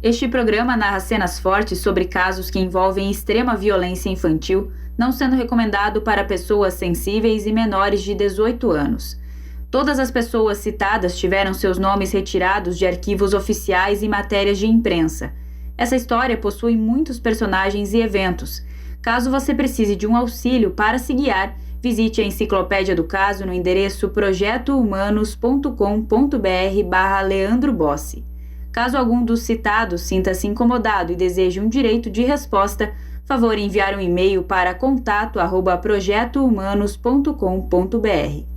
Este programa narra cenas fortes sobre casos que envolvem extrema violência infantil, não sendo recomendado para pessoas sensíveis e menores de 18 anos. Todas as pessoas citadas tiveram seus nomes retirados de arquivos oficiais e matérias de imprensa. Essa história possui muitos personagens e eventos. Caso você precise de um auxílio para se guiar, visite a enciclopédia do caso no endereço projetohumanos.com.br/Leandro Bossi. Caso algum dos citados sinta-se incomodado e deseje um direito de resposta, favor enviar um e-mail para contato@projetohumanos.com.br.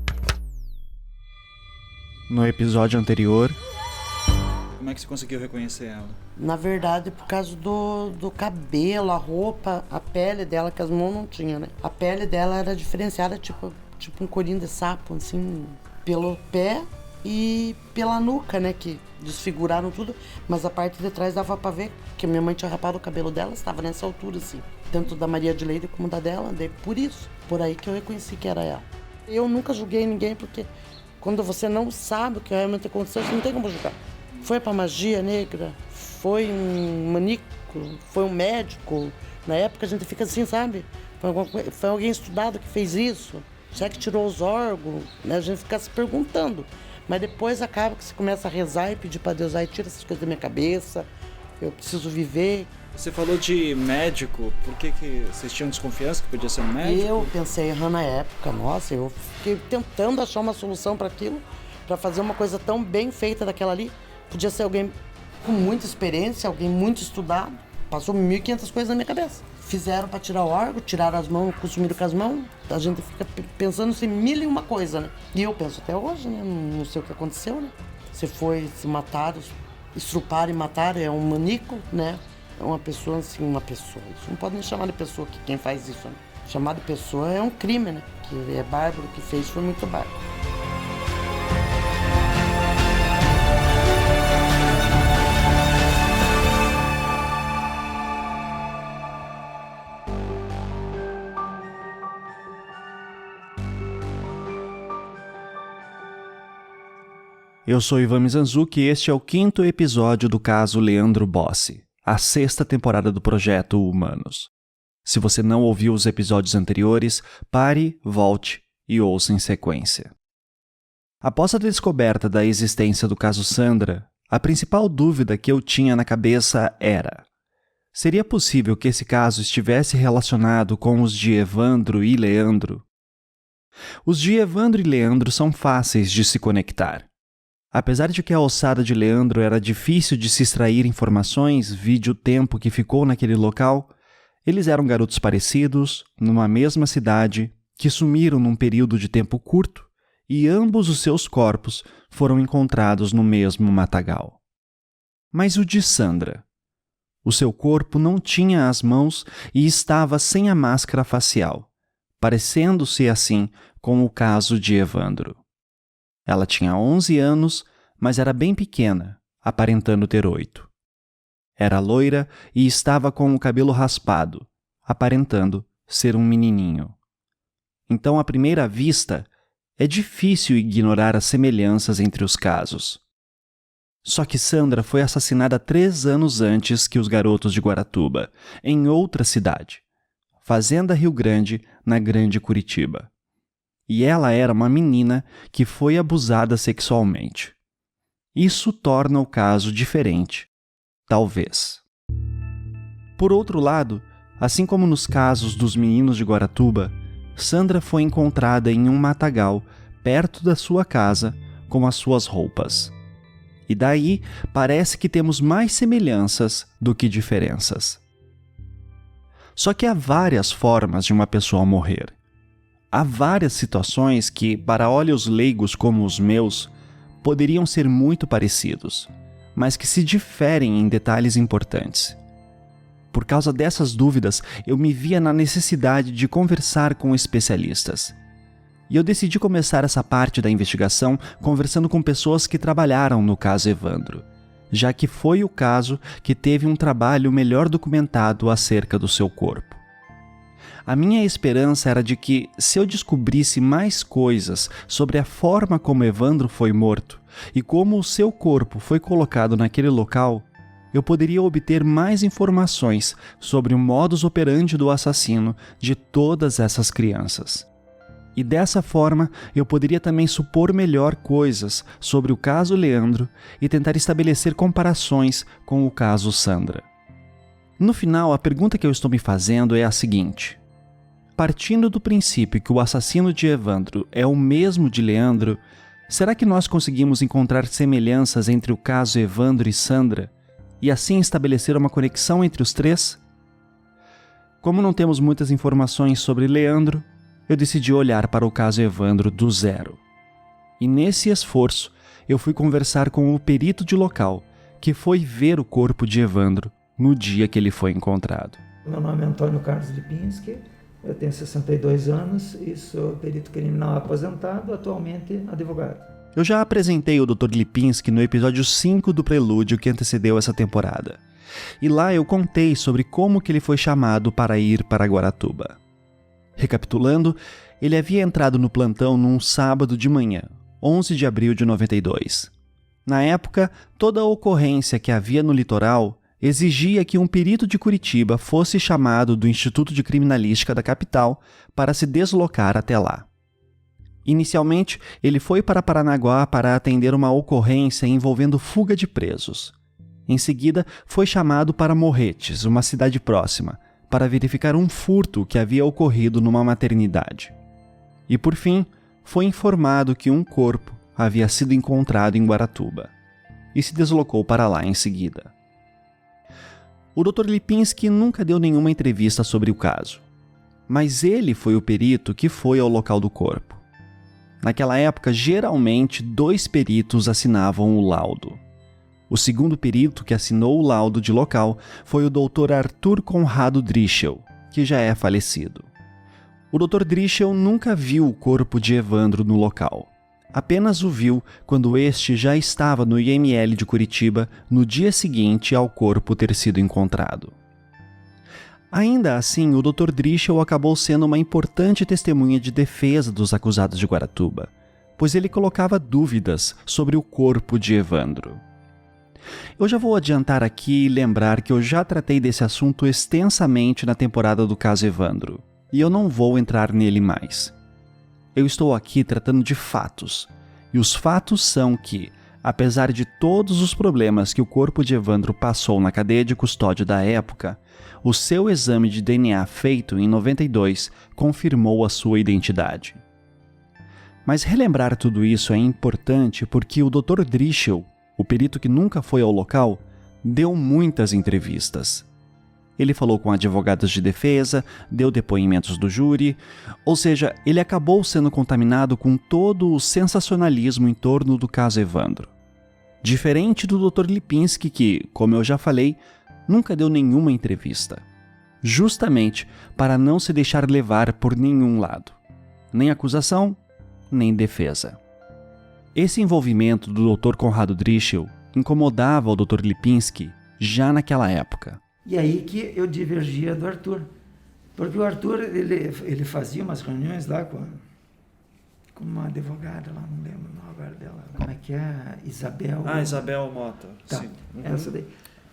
No episódio anterior... Como é que você conseguiu reconhecer ela? Na verdade, por causa do cabelo, a roupa, a pele dela, que as mãos não tinham, né? A pele dela era diferenciada, tipo um corinho de sapo, assim, pelo pé e pela nuca, né? Que desfiguraram tudo, mas a parte de trás dava pra ver que a minha mãe tinha rapado o cabelo dela, estava nessa altura, assim. Tanto da Maria de Leide como da dela, daí por isso, por aí que eu reconheci que era ela. Eu nunca julguei ninguém, porque quando você não sabe o que realmente aconteceu, você não tem como julgar. Foi pra magia negra, foi um maníaco, foi um médico. Na época a gente fica assim, sabe? Foi alguém estudado que fez isso. Será que tirou os órgãos? Né? A gente fica se perguntando. Mas depois acaba que você começa a rezar e pedir pra Deus, aí tira essas coisas da minha cabeça, eu preciso viver. Você falou de médico, por que vocês tinham desconfiança que podia ser um médico? Eu pensei errando na época, nossa, eu fiquei tentando achar uma solução para aquilo, para fazer uma coisa tão bem feita daquela ali. Podia ser alguém com muita experiência, alguém muito estudado. Passou 1.500 coisas na minha cabeça. Fizeram para tirar o órgão, tiraram as mãos, consumiram com as mãos. A gente fica pensando em 1.001 coisa, né? E eu penso até hoje, né? Não sei o que aconteceu, né? Se mataram, estruparam e mataram, é um maníaco, né? É uma pessoa, assim, uma pessoa. Isso não pode nem chamar de pessoa que quem faz isso, né? Chamar de pessoa é um crime, né? Que é bárbaro, o que fez foi muito bárbaro. Eu sou Ivan Mizanzuki e este é o 5º episódio do caso Leandro Bossi, a 6ª temporada do Projeto Humanos. Se você não ouviu os episódios anteriores, pare, volte e ouça em sequência. Após a descoberta da existência do caso Sandra, a principal dúvida que eu tinha na cabeça era: seria possível que esse caso estivesse relacionado com os de Evandro e Leandro? Os de Evandro e Leandro são fáceis de se conectar. Apesar de que a ossada de Leandro era difícil de se extrair informações, vide o tempo que ficou naquele local, eles eram garotos parecidos, numa mesma cidade, que sumiram num período de tempo curto, e ambos os seus corpos foram encontrados no mesmo matagal. Mas o de Sandra? O seu corpo não tinha as mãos e estava sem a máscara facial, parecendo-se assim com o caso de Evandro. Ela tinha 11 anos, mas era bem pequena, aparentando ter 8. Era loira e estava com o cabelo raspado, aparentando ser um menininho. Então, à primeira vista, é difícil ignorar as semelhanças entre os casos. Só que Sandra foi assassinada 3 anos antes que os garotos de Guaratuba, em outra cidade, Fazenda Rio Grande, na Grande Curitiba. E ela era uma menina que foi abusada sexualmente. Isso torna o caso diferente, talvez. Por outro lado, assim como nos casos dos meninos de Guaratuba, Sandra foi encontrada em um matagal perto da sua casa com as suas roupas. E daí parece que temos mais semelhanças do que diferenças. Só que há várias formas de uma pessoa morrer. Há várias situações que, para olhos leigos como os meus, poderiam ser muito parecidos, mas que se diferem em detalhes importantes. Por causa dessas dúvidas, eu me via na necessidade de conversar com especialistas. E eu decidi começar essa parte da investigação conversando com pessoas que trabalharam no caso Evandro, já que foi o caso que teve um trabalho melhor documentado acerca do seu corpo. A minha esperança era de que, se eu descobrisse mais coisas sobre a forma como Evandro foi morto e como o seu corpo foi colocado naquele local, eu poderia obter mais informações sobre o modus operandi do assassino de todas essas crianças. E dessa forma, eu poderia também supor melhor coisas sobre o caso Leandro e tentar estabelecer comparações com o caso Sandra. No final, a pergunta que eu estou me fazendo é a seguinte: partindo do princípio que o assassino de Evandro é o mesmo de Leandro, será que nós conseguimos encontrar semelhanças entre o caso Evandro e Sandra e assim estabelecer uma conexão entre os três? Como não temos muitas informações sobre Leandro, eu decidi olhar para o caso Evandro do zero. E nesse esforço, eu fui conversar com o perito de local, que foi ver o corpo de Evandro no dia que ele foi encontrado. Meu nome é Antônio Carlos Lipinski, eu tenho 62 anos e sou perito criminal aposentado, atualmente advogado. Eu já apresentei o Dr. Lipinski no episódio 5 do Prelúdio que antecedeu essa temporada. E lá eu contei sobre como que ele foi chamado para ir para Guaratuba. Recapitulando, ele havia entrado no plantão num sábado de manhã, 11 de abril de 92. Na época, toda a ocorrência que havia no litoral exigia que um perito de Curitiba fosse chamado do Instituto de Criminalística da capital para se deslocar até lá. Inicialmente, ele foi para Paranaguá para atender uma ocorrência envolvendo fuga de presos. Em seguida, foi chamado para Morretes, uma cidade próxima, para verificar um furto que havia ocorrido numa maternidade. E por fim, foi informado que um corpo havia sido encontrado em Guaratuba, e se deslocou para lá em seguida. O Dr. Lipinski nunca deu nenhuma entrevista sobre o caso, mas ele foi o perito que foi ao local do corpo. Naquela época, geralmente, 2 peritos assinavam o laudo. O segundo perito que assinou o laudo de local foi o Dr. Arthur Conrado Drischel, que já é falecido. O Dr. Drischel nunca viu o corpo de Evandro no local. Apenas o viu quando este já estava no IML de Curitiba no dia seguinte ao corpo ter sido encontrado. Ainda assim, o Dr. Drischel acabou sendo uma importante testemunha de defesa dos acusados de Guaratuba, pois ele colocava dúvidas sobre o corpo de Evandro. Eu já vou adiantar aqui e lembrar que eu já tratei desse assunto extensamente na temporada do caso Evandro, e eu não vou entrar nele mais. Eu estou aqui tratando de fatos, e os fatos são que, apesar de todos os problemas que o corpo de Evandro passou na cadeia de custódia da época, o seu exame de DNA feito em 92 confirmou a sua identidade. Mas relembrar tudo isso é importante porque o Dr. Drischel, o perito que nunca foi ao local, deu muitas entrevistas. Ele falou com advogados de defesa, deu depoimentos do júri, ou seja, ele acabou sendo contaminado com todo o sensacionalismo em torno do caso Evandro. Diferente do Dr. Lipinski que, como eu já falei, nunca deu nenhuma entrevista. Justamente para não se deixar levar por nenhum lado. Nem acusação, nem defesa. Esse envolvimento do Dr. Conrado Drischel incomodava o Dr. Lipinski já naquela época. E aí que eu divergia do Arthur. Porque o Arthur, ele fazia umas reuniões lá com uma advogada lá, não lembro o nome agora dela. Como é que é? Isabel... Isabel Mota. Tá, sim. Essa daí.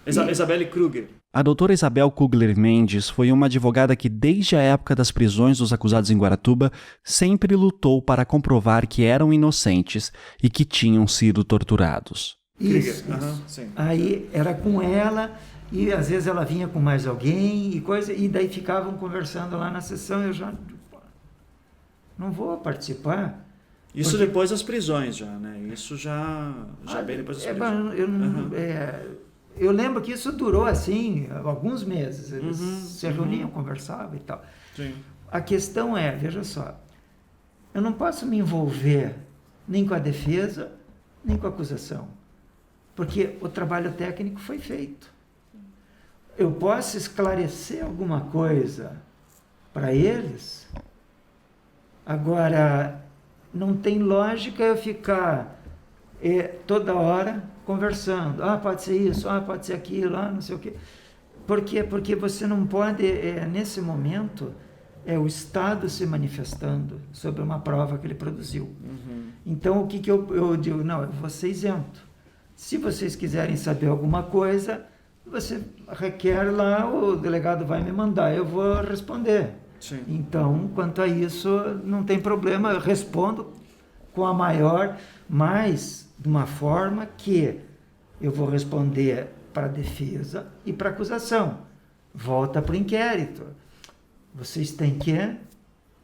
Isabelle Kruger. A doutora Isabel Kugler Mendes foi uma advogada que, desde a época das prisões dos acusados em Guaratuba, sempre lutou para comprovar que eram inocentes e que tinham sido torturados. Isso. Sim. Aí era com ela, e às vezes ela vinha com mais alguém, e daí ficavam conversando lá na sessão, eu já não vou participar. Isso porque... depois das prisões já, né? Isso já bem depois das prisões. Eu lembro que isso durou assim, alguns meses. Eles se reuniam, conversavam e tal. Sim. A questão é, veja só, eu não posso me envolver nem com a defesa, nem com a acusação. Porque o trabalho técnico foi feito. Eu posso esclarecer alguma coisa para eles, agora não tem lógica eu ficar toda hora conversando. Pode ser isso, pode ser aquilo, não sei o quê. Por quê? Porque você não pode, nesse momento, o Estado se manifestando sobre uma prova que ele produziu. Então, o que eu digo? Não, eu vou ser isento. Se vocês quiserem saber alguma coisa, você requer lá, o delegado vai me mandar, eu vou responder. Sim. Então, quanto a isso, não tem problema, eu respondo com a maior, mas de uma forma que eu vou responder para a defesa e para a acusação. Volta para o inquérito. Vocês têm que...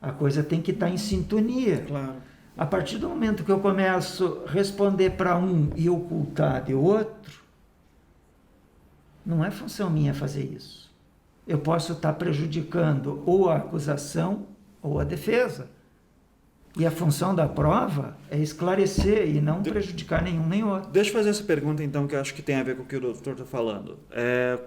A coisa tem que estar em sintonia. Claro. A partir do momento que eu começo a responder para um e ocultar de outro, não é função minha fazer isso. Eu posso estar prejudicando ou a acusação ou a defesa. E a função da prova é esclarecer e não prejudicar nenhum nem outro. Deixa eu fazer essa pergunta, então, que eu acho que tem a ver com o que o doutor está falando.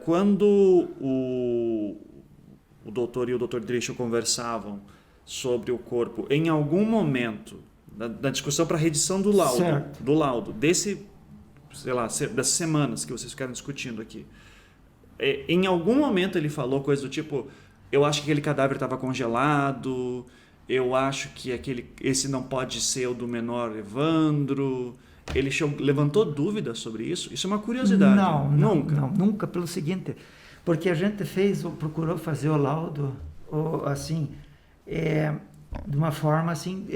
Quando o doutor e o doutor Drischel conversavam sobre o corpo, em algum momento da discussão para a redição do laudo, desse, sei lá, das semanas que vocês ficaram discutindo aqui, em algum momento ele falou coisa do tipo, eu acho que aquele cadáver estava congelado, eu acho que esse não pode ser o do menor Evandro. Ele levantou dúvidas sobre isso? Isso é uma curiosidade. Nunca, pelo seguinte, porque a gente procurou fazer o laudo assim, de uma forma assim,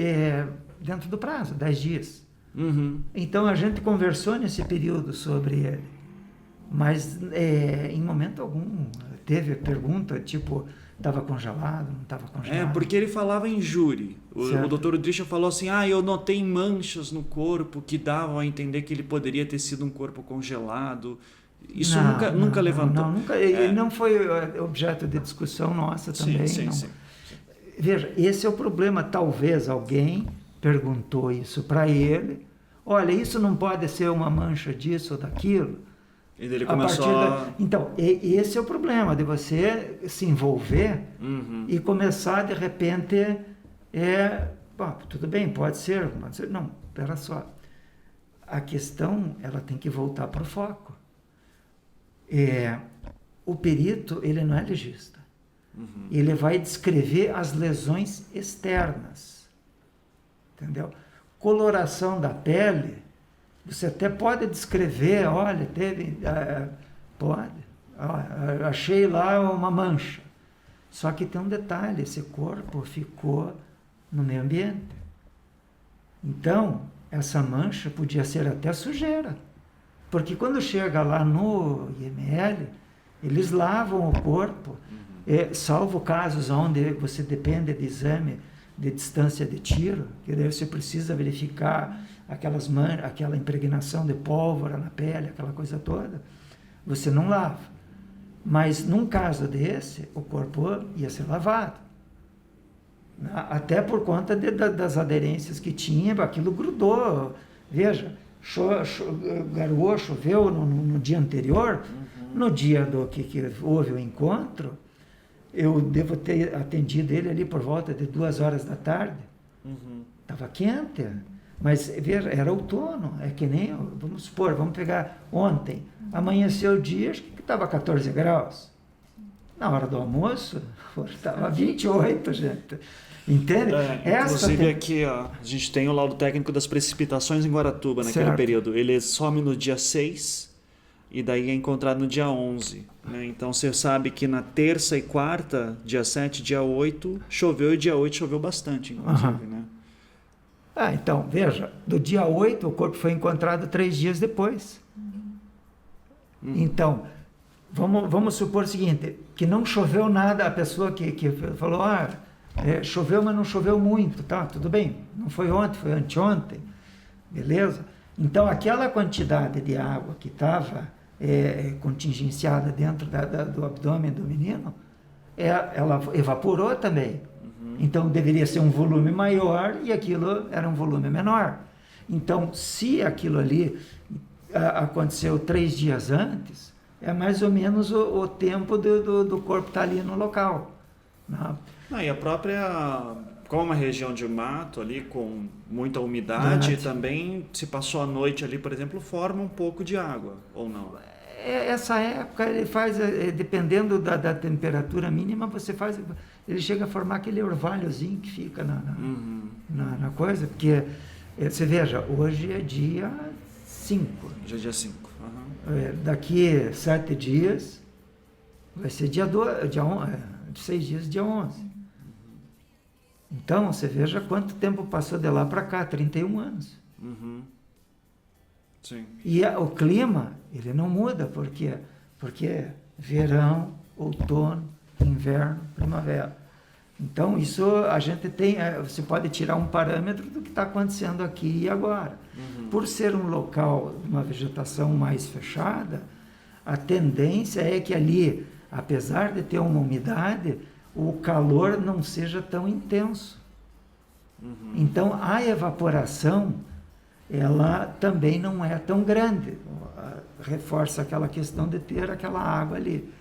dentro do prazo, 10 dias. Uhum. Então a gente conversou nesse período sobre ele, mas em momento algum teve pergunta, tipo, estava congelado, não estava congelado. Porque ele falava em júri. O doutor Drischel falou assim, eu notei manchas no corpo que davam a entender que ele poderia ter sido um corpo congelado. Isso nunca levantou. Ele não foi objeto de discussão nossa também. Sim. Veja, esse é o problema. Talvez alguém perguntou isso para ele. Olha, isso não pode ser uma mancha disso ou daquilo. E ele começou Então, esse é o problema, de você se envolver e começar, de repente, tudo bem, pode ser. Não, espera só. A questão, ela tem que voltar para o foco. O perito, ele não é legista. Ele vai descrever as lesões externas. Entendeu? Coloração da pele, você até pode descrever, olha, pode, achei lá uma mancha. Só que tem um detalhe, esse corpo ficou no meio ambiente. Então, essa mancha podia ser até sujeira. Porque quando chega lá no IML, eles lavam o corpo, salvo casos onde você depende de exame de distância de tiro, que daí você precisa verificar aquela impregnação de pólvora na pele, aquela coisa toda, você não lava. Mas num caso desse, o corpo ia ser lavado. Até por conta das aderências que tinha, aquilo grudou. Veja, garoou, choveu no dia anterior, no dia que houve o encontro, eu devo ter atendido ele ali por volta de 2 horas da tarde. Estava quente, mas veja, era outono, é que nem, vamos pegar ontem, amanheceu o dia, acho que estava 14 graus. Na hora do almoço, estava 28, gente. Entende? Inclusive aqui, a gente tem o laudo técnico das precipitações em Guaratuba naquele período. Ele some no dia 6 e daí é encontrado no dia 11. Né? Então você sabe que na terça e quarta, dia 7 e dia 8, choveu e dia 8 choveu bastante, inclusive. Né? Então, veja, do dia 8 o corpo foi encontrado 3 dias depois. Então, vamos supor o seguinte, que não choveu nada, a pessoa que falou, choveu, mas não choveu muito, tá, tudo bem, não foi ontem, foi anteontem, beleza? Então, aquela quantidade de água que estava contingenciada dentro do abdômen do menino, ela evaporou também. Então, deveria ser um volume maior e aquilo era um volume menor. Então, se aquilo ali aconteceu 3 dias antes, é mais ou menos o tempo do corpo estar ali no local. Né? E a própria, como uma região de mato ali com muita umidade, também se passou a noite ali, por exemplo, forma um pouco de água, ou não? Essa época ele faz, dependendo da temperatura mínima, ele chega a formar aquele orvalhozinho que fica na coisa, porque você veja, hoje é dia 5. Hoje é dia 5. daqui 7 dias, vai ser dia 6 dias, dia 11. Então, você veja quanto tempo passou de lá para cá, 31 anos. Uhum. Sim. E o clima, ele não muda, por quê? Porque é verão, outono, inverno, primavera. Então, isso a gente tem, você pode tirar um parâmetro do que está acontecendo aqui e agora. Uhum. Por ser um local de uma vegetação mais fechada, a tendência é que ali, apesar de ter uma umidade, o calor não seja tão intenso. Uhum. Então, a evaporação, ela também não é tão grande. Reforça aquela questão de ter aquela água ali.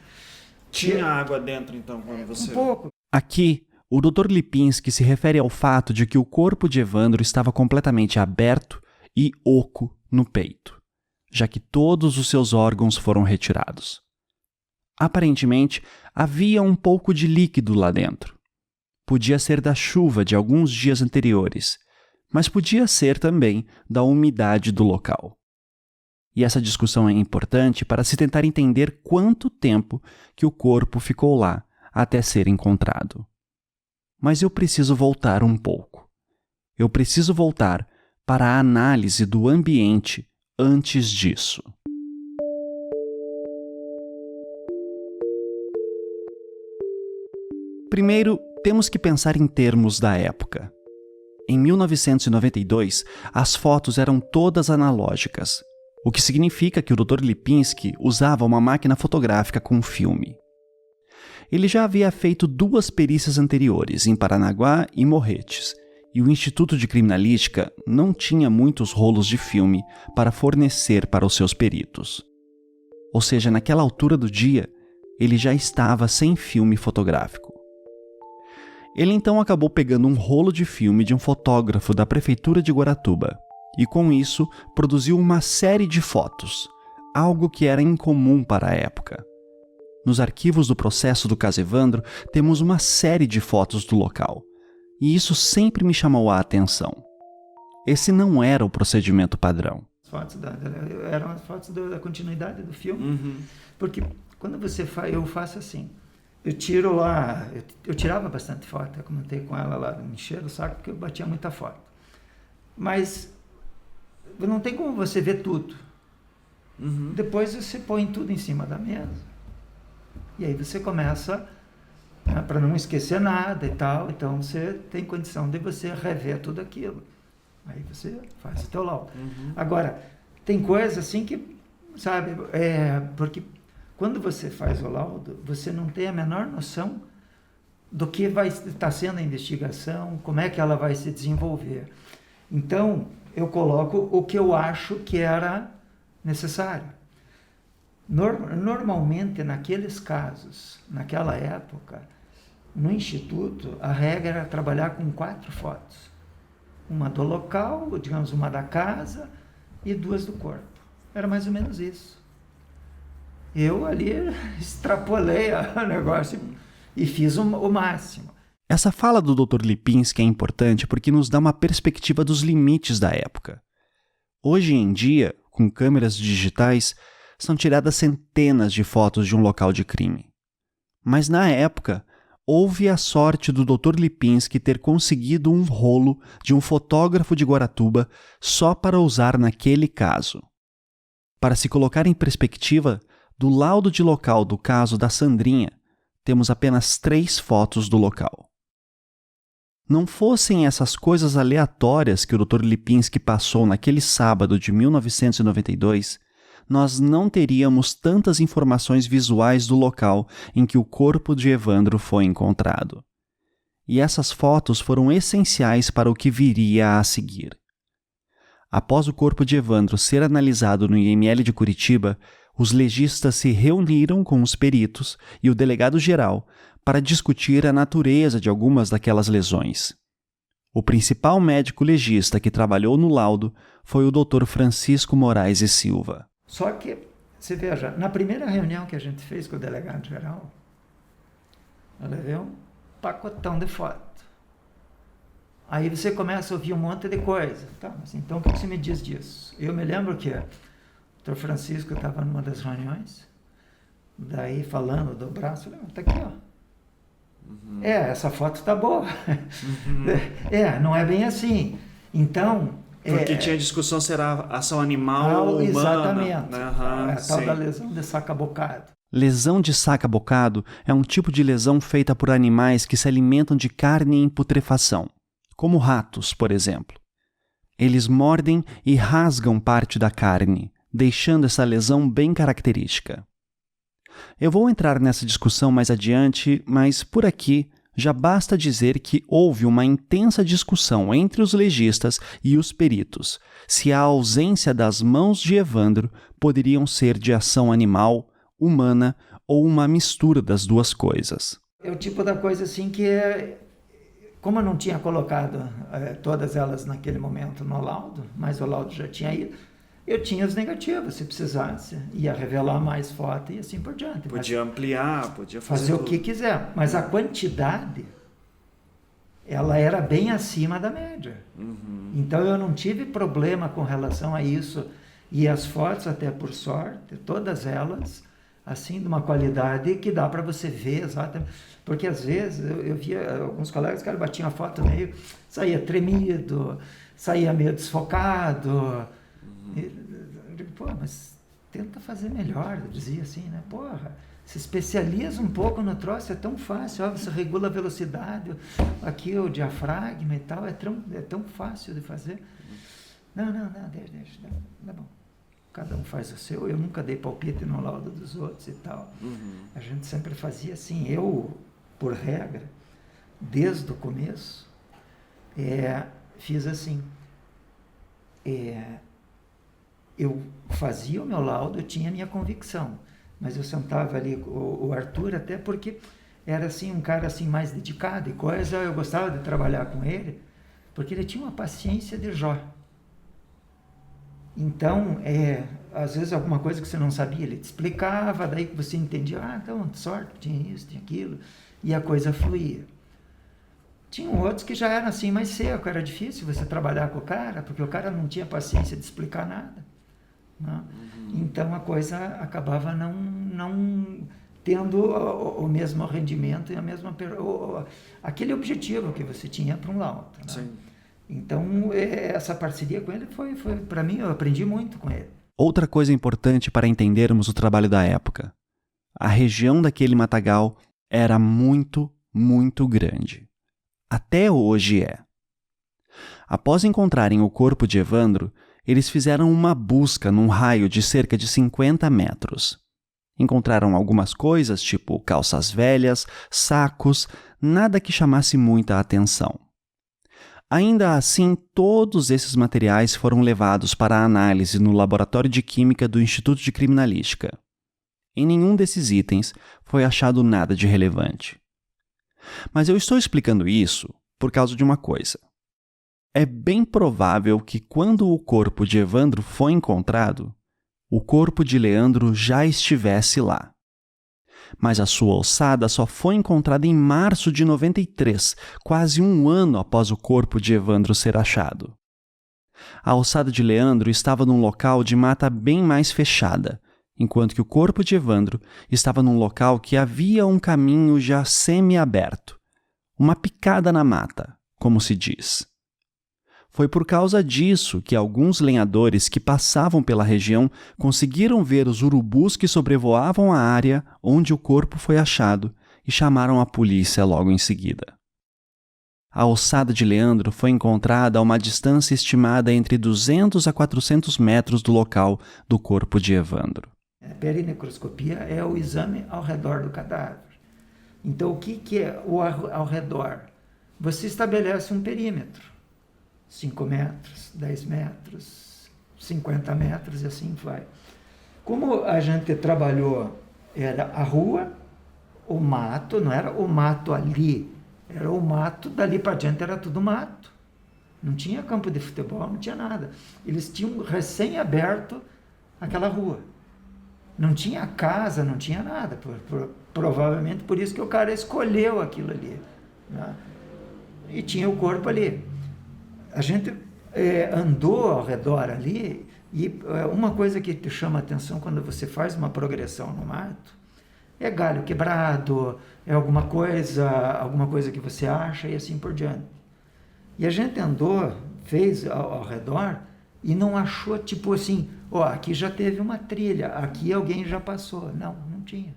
Tinha água dentro, então, quando você... Um pouco. Aqui, o Dr. Lipinski se refere ao fato de que o corpo de Evandro estava completamente aberto e oco no peito, já que todos os seus órgãos foram retirados. Aparentemente, havia um pouco de líquido lá dentro. Podia ser da chuva de alguns dias anteriores, mas podia ser também da umidade do local. E essa discussão é importante para se tentar entender quanto tempo que o corpo ficou lá até ser encontrado. Mas eu preciso voltar um pouco. Eu preciso voltar para a análise do ambiente antes disso. Primeiro, temos que pensar em termos da época. Em 1992, as fotos eram todas analógicas, o que significa que o Dr. Lipinski usava uma máquina fotográfica com filme. Ele já havia feito 2 perícias anteriores, em Paranaguá e Morretes, e o Instituto de Criminalística não tinha muitos rolos de filme para fornecer para os seus peritos. Ou seja, naquela altura do dia, ele já estava sem filme fotográfico. Ele então acabou pegando um rolo de filme de um fotógrafo da prefeitura de Guaratuba e, com isso, produziu uma série de fotos, algo que era incomum para a época. Nos arquivos do processo do caso Evandro, temos uma série de fotos do local, e isso sempre me chamou a atenção. Esse não era o procedimento padrão. As fotos eram as fotos da continuidade do filme, porque quando você faz, eu faço assim. Eu tiro lá, eu tirava bastante foto, eu comentei com ela lá, me encheram o saco porque eu batia muita foto. Mas não tem como você ver tudo. Depois você põe tudo em cima da mesa. E aí você começa, para não esquecer nada e tal, então você tem condição de você rever tudo aquilo. Aí você faz o teu laudo. Agora, tem coisa assim que, sabe, porque quando você faz o laudo, você não tem a menor noção do que vai estar sendo a investigação, como é que ela vai se desenvolver. Então, eu coloco o que eu acho que era necessário. Normalmente, naqueles casos, naquela época, no Instituto, a regra era trabalhar com 4 fotos. Uma do local, digamos, uma da casa e 2 do corpo. Era mais ou menos isso. Eu ali extrapolei o negócio e fiz o máximo. Essa fala do Dr. Lipinski é importante porque nos dá uma perspectiva dos limites da época. Hoje em dia, com câmeras digitais, são tiradas centenas de fotos de um local de crime. Mas na época, houve a sorte do Dr. Lipinski ter conseguido um rolo de um fotógrafo de Guaratuba só para usar naquele caso. Para se colocar em perspectiva, do laudo de local do caso da Sandrinha, temos apenas 3 fotos do local. Não fossem essas coisas aleatórias que o Dr. Lipinski passou naquele sábado de 1992, nós não teríamos tantas informações visuais do local em que o corpo de Evandro foi encontrado. E essas fotos foram essenciais para o que viria a seguir. Após o corpo de Evandro ser analisado no IML de Curitiba, os legistas se reuniram com os peritos e o delegado-geral para discutir a natureza de algumas daquelas lesões. O principal médico legista que trabalhou no laudo foi o Dr. Francisco Moraes e Silva. Só que, você veja, na primeira reunião que a gente fez com o delegado-geral, eu levei um pacotão de foto. Aí você começa a ouvir um monte de coisa. Tá, mas então o que você me diz disso? Eu me lembro que Dr. Francisco estava numa das reuniões, daí falando do braço, falei, tá aqui, ó. Essa foto tá boa. Não é bem assim. Então... Porque tinha discussão se era ação animal ou humana. Exatamente. Né? A tal da lesão de saca-bocado. Lesão de saca-bocado é um tipo de lesão feita por animais que se alimentam de carne em putrefação, como ratos, por exemplo. Eles mordem e rasgam parte da carne, deixando essa lesão bem característica. Eu vou entrar nessa discussão mais adiante, mas por aqui já basta dizer que houve uma intensa discussão entre os legistas e os peritos se a ausência das mãos de Evandro poderiam ser de ação animal, humana ou uma mistura das duas coisas. É o tipo da coisa assim que, como eu não tinha colocado todas elas naquele momento no laudo, mas o laudo já tinha ido, eu tinha os negativos, se precisasse. Ia revelar mais foto e assim por diante. Podia ampliar, podia fazer o que quiser. Mas a quantidade, ela era bem acima da média. Então eu não tive problema com relação a isso. E as fotos, até por sorte, todas elas, assim, de uma qualidade que dá para você ver exatamente. Porque às vezes eu via alguns colegas que batiam a foto meio, saía tremido, saía meio desfocado. Eu digo, pô, mas tenta fazer melhor, eu dizia assim, né? Porra, se especializa um pouco no troço, é tão fácil, ó, você regula a velocidade, aqui o diafragma e tal, é tão fácil de fazer. Não, deixa, tá bom. Cada um faz o seu, eu nunca dei palpite no laudo dos outros e tal. A gente sempre fazia assim, eu, por regra, desde o começo, fiz assim, eu fazia o meu laudo, eu tinha a minha convicção, mas eu sentava ali o Arthur, até porque era assim um cara assim mais dedicado e coisa, eu gostava de trabalhar com ele, porque ele tinha uma paciência de Jó. Então, às vezes alguma coisa que você não sabia, ele te explicava, daí que você entendia, então, sorte, tinha isso, tinha aquilo, e a coisa fluía. Tinham outros que já eram assim mais seco, era difícil você trabalhar com o cara, porque o cara não tinha paciência de explicar nada. Né? Então a coisa acabava não tendo o mesmo rendimento e a mesma aquele objetivo que você tinha para um laudo. Né? Sim. Então essa parceria com ele foi para mim, eu aprendi muito com ele. Outra coisa importante para entendermos o trabalho da época: a região daquele matagal era muito, muito grande. Até hoje é. Após encontrarem o corpo de Evandro, eles fizeram uma busca num raio de cerca de 50 metros. Encontraram algumas coisas, tipo calças velhas, sacos, nada que chamasse muita atenção. Ainda assim, todos esses materiais foram levados para análise no Laboratório de Química do Instituto de Criminalística. Em nenhum desses itens foi achado nada de relevante. Mas eu estou explicando isso por causa de uma coisa. É bem provável que quando o corpo de Evandro foi encontrado, o corpo de Leandro já estivesse lá. Mas a sua ossada só foi encontrada em março de 93, quase um ano após o corpo de Evandro ser achado. A ossada de Leandro estava num local de mata bem mais fechada, enquanto que o corpo de Evandro estava num local que havia um caminho já semi-aberto, uma picada na mata, como se diz. Foi por causa disso que alguns lenhadores que passavam pela região conseguiram ver os urubus que sobrevoavam a área onde o corpo foi achado e chamaram a polícia logo em seguida. A ossada de Leandro foi encontrada a uma distância estimada entre 200 a 400 metros do local do corpo de Evandro. A perinecroscopia é o exame ao redor do cadáver. Então, o que é o ao redor? Você estabelece um perímetro. 5 metros, 10 metros, 50 metros e assim vai. Como a gente trabalhou, era a rua, o mato, não era o mato ali, era o mato, dali para diante era tudo mato. Não tinha campo de futebol, não tinha nada. Eles tinham recém-aberto aquela rua. Não tinha casa, não tinha nada. Provavelmente por isso que o cara escolheu aquilo ali. Né? E tinha o corpo ali. A gente andou ao redor ali E uma coisa que te chama a atenção quando você faz uma progressão no mato é galho quebrado, é alguma coisa que você acha e assim por diante. E a gente andou, fez ao redor e não achou tipo assim, aqui já teve uma trilha, aqui alguém já passou. Não tinha.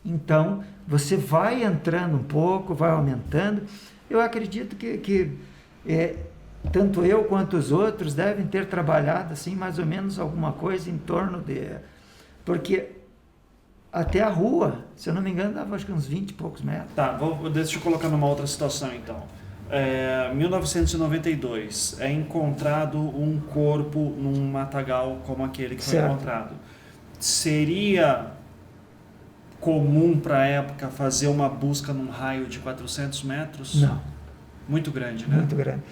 Então, você vai entrando um pouco, vai aumentando. Eu acredito que tanto eu quanto os outros devem ter trabalhado assim, mais ou menos alguma coisa em torno de... Porque até a rua, se eu não me engano, dava acho que uns 20 e poucos metros. Tá, deixa eu colocar numa outra situação então. 1992, é encontrado um corpo num matagal como aquele que foi encontrado. Seria comum para a época fazer uma busca num raio de 400 metros? Não. Muito grande, né? Muito grande.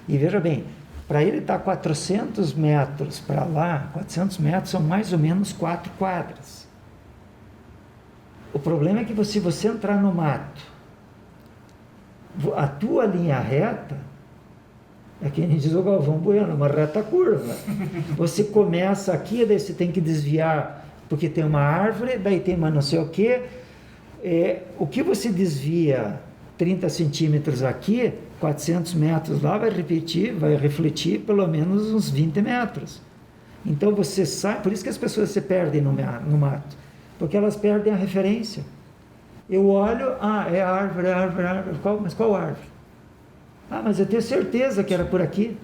E veja bem, para ele estar 400 metros para lá, 400 metros são mais ou menos 4 quadras. O problema é que se você entrar no mato, a tua linha reta, é que a gente diz o Galvão Bueno, uma reta curva. Você começa aqui, daí você tem que desviar, porque tem uma árvore, daí tem uma não sei o quê. O que você desvia 30 centímetros aqui, 400 metros lá, vai refletir pelo menos uns 20 metros. Então você sai, por isso que as pessoas se perdem no mato, porque elas perdem a referência. Eu olho, é árvore. Mas qual árvore? Mas eu tenho certeza que era por aqui.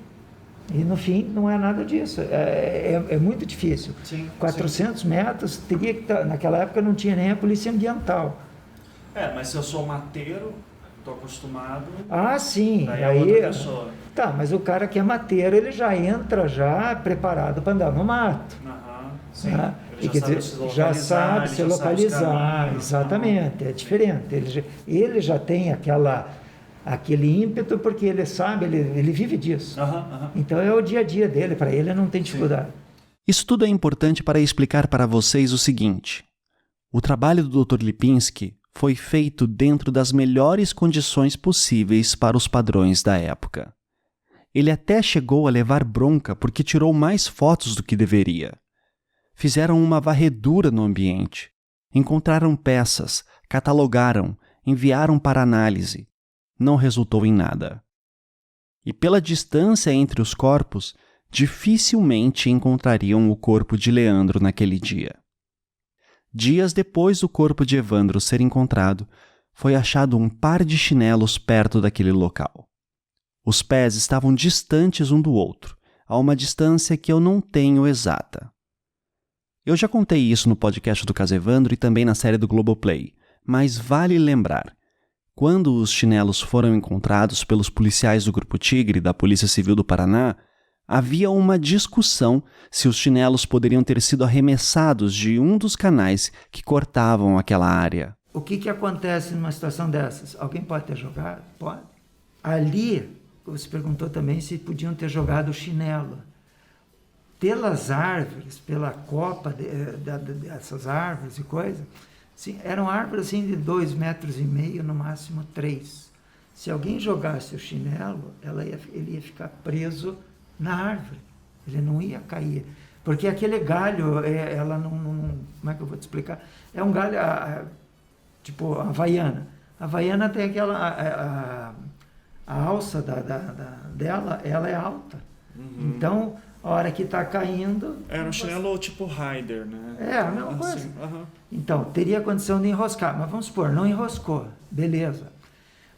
E no fim, não é nada disso. É muito difícil. Sim, 400 metros, teria que naquela época não tinha nem a polícia ambiental. Mas se eu sou mateiro, estou acostumado... Sim. Daí é outra pessoa. Tá, mas o cara que é mateiro, ele já entra preparado para andar no mato. Sim. Ele já sabe se localizar, exatamente, é diferente. Ele já tem aquele ímpeto porque ele sabe, ele vive disso. Então é o dia a dia dele, para ele não tem dificuldade. Isso tudo é importante para explicar para vocês o seguinte: o trabalho do Dr. Lipinski foi feito dentro das melhores condições possíveis para os padrões da época. Ele até chegou a levar bronca porque tirou mais fotos do que deveria. Fizeram uma varredura no ambiente, encontraram peças, catalogaram, enviaram para análise. Não resultou em nada. E pela distância entre os corpos, dificilmente encontrariam o corpo de Leandro naquele dia. Dias depois do corpo de Evandro ser encontrado, foi achado um par de chinelos perto daquele local. Os pés estavam distantes um do outro, a uma distância que eu não tenho exata. Eu já contei isso no podcast do caso Evandro e também na série do Globoplay, mas vale lembrar. Quando os chinelos foram encontrados pelos policiais do Grupo Tigre da Polícia Civil do Paraná, havia uma discussão se os chinelos poderiam ter sido arremessados de um dos canais que cortavam aquela área. O que acontece numa situação dessas? Alguém pode ter jogado? Pode. Ali, você perguntou também se podiam ter jogado o chinelo. Pelas árvores, pela copa dessas árvores e coisa, sim, eram árvores assim de 2,5 metros, no máximo 3. Se alguém jogasse o chinelo, ele ia ficar preso na árvore, ele não ia cair. Porque aquele galho, ela não... Como é que eu vou te explicar? É um galho, tipo a havaiana. A havaiana tem aquela... A alça dela, ela é alta. Então... A hora que está caindo... Era um chinelo tipo Raider, né? A mesma coisa. Então, teria condição de enroscar. Mas vamos supor, não enroscou. Beleza.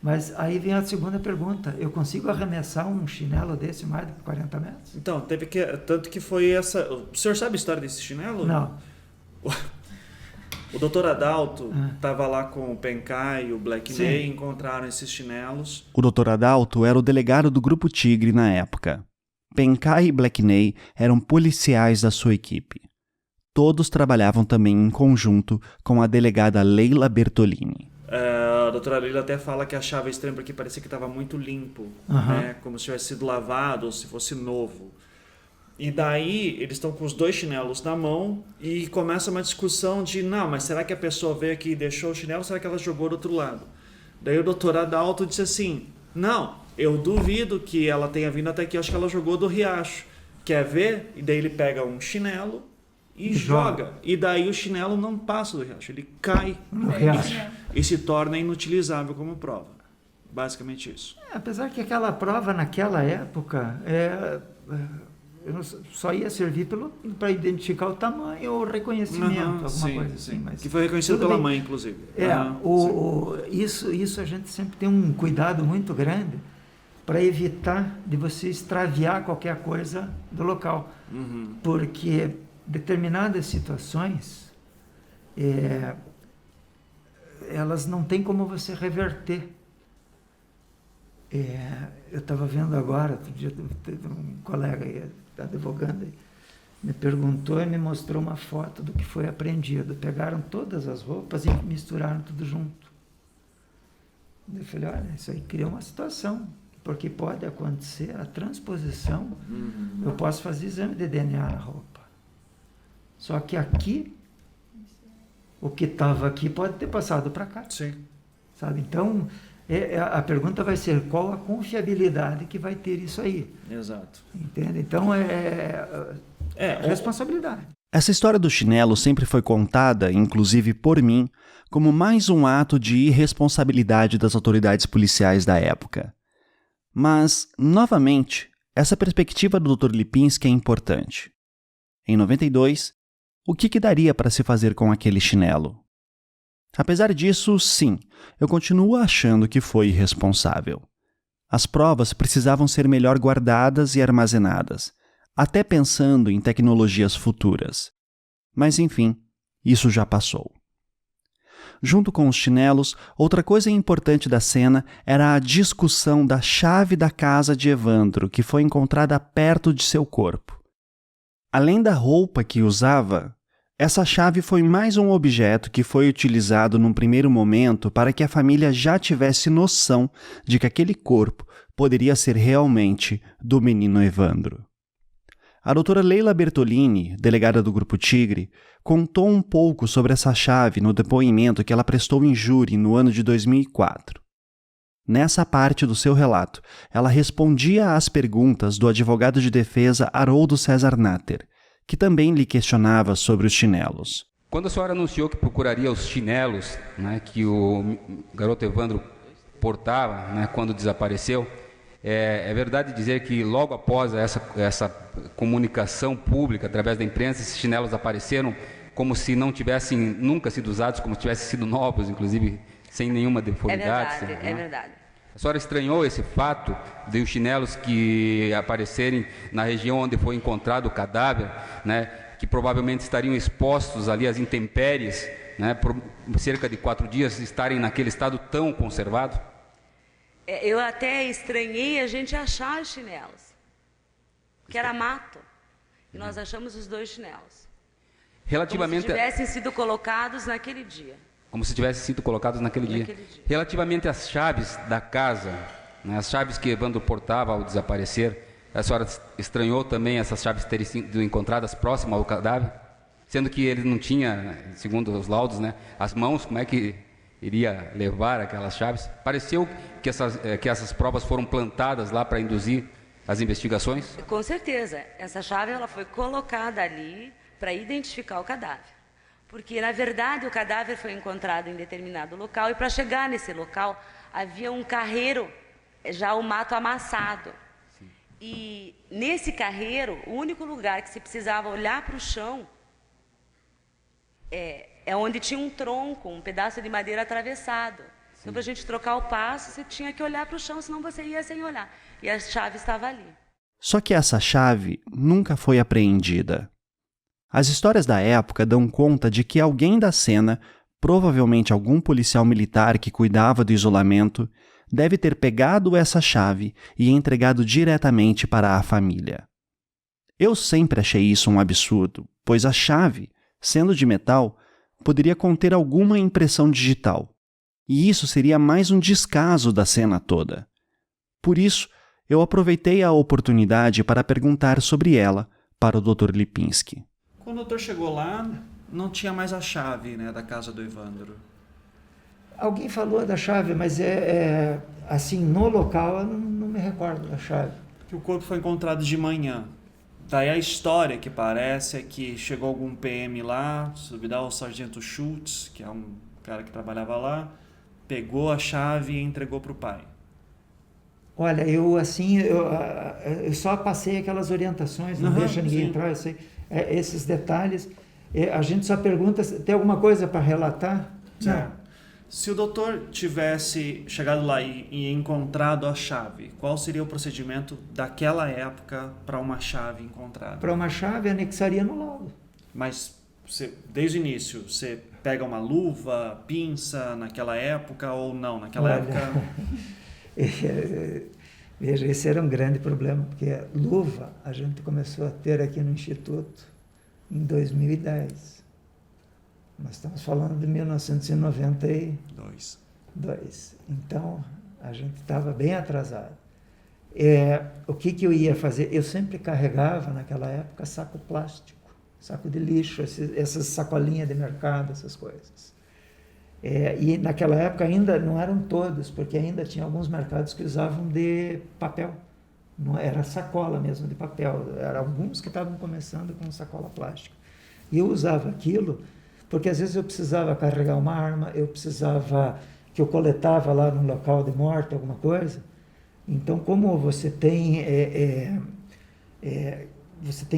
Mas aí vem a segunda pergunta. Eu consigo arremessar um chinelo desse mais de 40 metros? Então, tanto que foi essa... O senhor sabe a história desse chinelo? Não. O Dr. Adalto estava lá com o Pencai e o Black Ney e encontraram esses chinelos. O Dr. Adalto era o delegado do Grupo Tigre na época. Pencai e Black Ney eram policiais da sua equipe. Todos trabalhavam também em conjunto com a delegada Leila Bertolini. A doutora Leila até fala que achava estranho porque parecia que estava muito limpo, né? Como se tivesse sido lavado ou se fosse novo. E daí eles estão com os 2 chinelos na mão e começa uma discussão de mas será que a pessoa veio aqui e deixou o chinelo ou será que ela jogou do outro lado? Daí o doutor Adalto disse assim, não, eu duvido que ela tenha vindo até aqui, acho que ela jogou do riacho, quer ver, e daí ele pega um chinelo e joga. E daí o chinelo não passa do riacho, ele cai No riacho. e se torna inutilizável como prova. Basicamente isso. Apesar que aquela prova naquela época só ia servir para identificar o tamanho ou reconhecimento, alguma coisa assim. Mas que foi reconhecido pela mãe, inclusive. Isso a gente sempre tem um cuidado muito grande para evitar de você extraviar qualquer coisa do local. Porque determinadas situações, elas não tem como você reverter. Eu estava vendo agora, outro dia, um colega aí, advogando, me perguntou e me mostrou uma foto do que foi apreendido. Pegaram todas as roupas e misturaram tudo junto. Eu falei, olha, isso aí cria uma situação, porque pode acontecer a transposição. Eu posso fazer exame de DNA na roupa. Só que aqui, o que estava aqui pode ter passado para cá. Sim. Sabe? Então, a pergunta vai ser qual a confiabilidade que vai ter isso aí. Exato. Entende? Então, responsabilidade. Essa história do chinelo sempre foi contada, inclusive por mim, como mais um ato de irresponsabilidade das autoridades policiais da época. Mas, novamente, essa perspectiva do Dr. Lipinski é importante. Em 92, o que daria para se fazer com aquele chinelo? Apesar disso, sim, eu continuo achando que foi irresponsável. As provas precisavam ser melhor guardadas e armazenadas, até pensando em tecnologias futuras. Mas enfim, isso já passou. Junto com os chinelos, outra coisa importante da cena era a discussão da chave da casa de Evandro, que foi encontrada perto de seu corpo. Além da roupa que usava, essa chave foi mais um objeto que foi utilizado num primeiro momento para que a família já tivesse noção de que aquele corpo poderia ser realmente do menino Evandro. A doutora Leila Bertolini, delegada do Grupo Tigre, contou um pouco sobre essa chave no depoimento que ela prestou em júri no ano de 2004. Nessa parte do seu relato, ela respondia às perguntas do advogado de defesa Haroldo César Natter, que também lhe questionava sobre os chinelos. Quando a senhora anunciou que procuraria os chinelos, né, que o garoto Evandro portava, né, quando desapareceu, é verdade dizer que logo após essa comunicação pública através da imprensa, esses chinelos apareceram como se não tivessem nunca sido usados, como se tivessem sido novos, inclusive sem nenhuma deformidade? É verdade. A senhora estranhou esse fato de os chinelos que aparecerem na região onde foi encontrado o cadáver, né, que provavelmente estariam expostos ali às intempéries, né, por cerca de 4 dias, estarem naquele estado tão conservado? Eu até estranhei a gente achar os chinelos, que era mato, e nós achamos os 2 chinelos. Relativamente como se tivessem sido colocados naquele dia. Como se tivessem sido colocados naquele dia. Relativamente às chaves da casa, né, as chaves que Evandro portava ao desaparecer, a senhora estranhou também essas chaves terem sido encontradas próximas ao cadáver? Sendo que ele não tinha, segundo os laudos, né, as mãos, como é que iria levar aquelas chaves? Pareceu que essas provas foram plantadas lá para induzir as investigações? Com certeza. Essa chave ela foi colocada ali para identificar o cadáver. Porque, na verdade, o cadáver foi encontrado em determinado local e para chegar nesse local havia um carreiro, já o mato amassado. Sim. E nesse carreiro, o único lugar que se precisava olhar para o chão é onde tinha um tronco, um pedaço de madeira atravessado. Sim. Então, para a gente trocar o passo, você tinha que olhar para o chão, senão você ia sem olhar. E a chave estava ali. Só que essa chave nunca foi apreendida. As histórias da época dão conta de que alguém da cena, provavelmente algum policial militar que cuidava do isolamento, deve ter pegado essa chave e entregado diretamente para a família. Eu sempre achei isso um absurdo, pois a chave, sendo de metal, poderia conter alguma impressão digital, e isso seria mais um descaso da cena toda. Por isso, eu aproveitei a oportunidade para perguntar sobre ela para o Dr. Lipinski. Quando o doutor chegou lá, não tinha mais a chave, né, da casa do Evandro. Alguém falou da chave, mas assim, no local eu não me recordo da chave. Que o corpo foi encontrado de manhã. Daí a história que parece é que chegou algum PM lá, se duvidar o sargento Schultz, que é um cara que trabalhava lá, pegou a chave e entregou para o pai. Olha, eu só passei aquelas orientações, não deixa ninguém entrar, eu sei, esses detalhes. A gente só pergunta, tem alguma coisa para relatar? Não. Se o doutor tivesse chegado lá e encontrado a chave, qual seria o procedimento daquela época para uma chave encontrada? Para uma chave, anexaria no laudo. Mas desde o início, você pega uma luva, pinça naquela época ou não? Naquela época... Veja, esse era um grande problema, porque luva a gente começou a ter aqui no Instituto em 2010. Nós estamos falando de 1992. Então, a gente estava bem atrasado. O que eu ia fazer? Eu sempre carregava, naquela época, saco plástico, saco de lixo, essas sacolinhas de mercado, essas coisas. E naquela época ainda não eram todos, porque ainda tinha alguns mercados que usavam de papel. Não era sacola mesmo de papel. Eram alguns que estavam começando com sacola plástica. E eu usava aquilo porque às vezes eu precisava carregar uma arma, eu coletava lá num local de morte, alguma coisa. Então, como você tem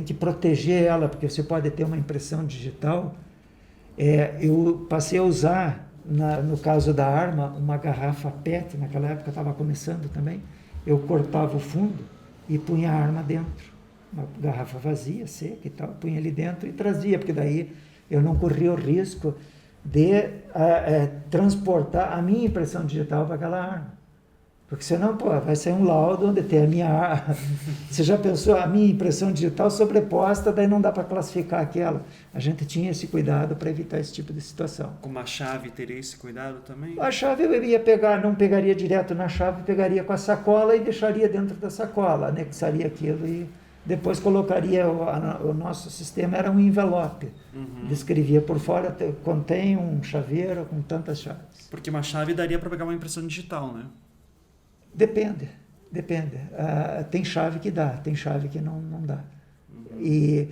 que proteger ela, porque você pode ter uma impressão digital, eu passei a usar, no caso da arma, uma garrafa PET, naquela época estava começando também, eu cortava o fundo e punha a arma dentro, uma garrafa vazia, seca e tal, punha ali dentro e trazia, porque daí eu não corria o risco de transportar a minha impressão digital para aquela arma. Porque senão, vai sair um laudo onde tem a minha arma. Você já pensou, a minha impressão digital sobreposta, daí não dá para classificar aquela. A gente tinha esse cuidado para evitar esse tipo de situação. Com uma chave teria esse cuidado também? A chave eu ia pegar, não pegaria direto na chave, pegaria com a sacola e deixaria dentro da sacola, anexaria aquilo e depois colocaria, o nosso sistema era um envelope. Descrevia por fora, contém um chaveiro com tantas chaves. Porque uma chave daria para pegar uma impressão digital, né? Depende. Tem chave que dá, tem chave que não dá. E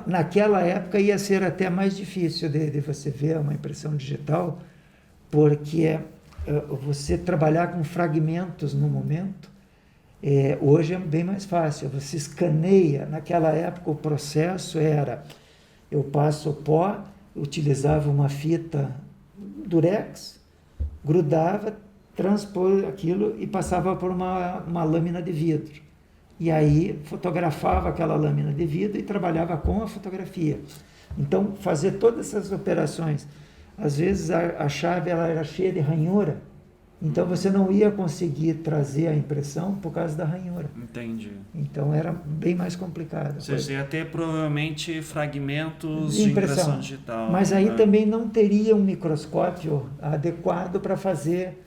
naquela época ia ser até mais difícil de você ver uma impressão digital, porque você trabalhar com fragmentos no momento, hoje é bem mais fácil. Você escaneia, naquela época o processo era, eu passo o pó, utilizava uma fita durex, grudava, transpor aquilo e passava por uma lâmina de vidro. E aí fotografava aquela lâmina de vidro e trabalhava com a fotografia. Então, fazer todas essas operações. Às vezes a chave ela era cheia de ranhura, então você não ia conseguir trazer a impressão por causa da ranhura. Entendi. Então era bem mais complicado. Você ia ter provavelmente fragmentos de impressão digital. Mas aí também não teria um microscópio adequado para fazer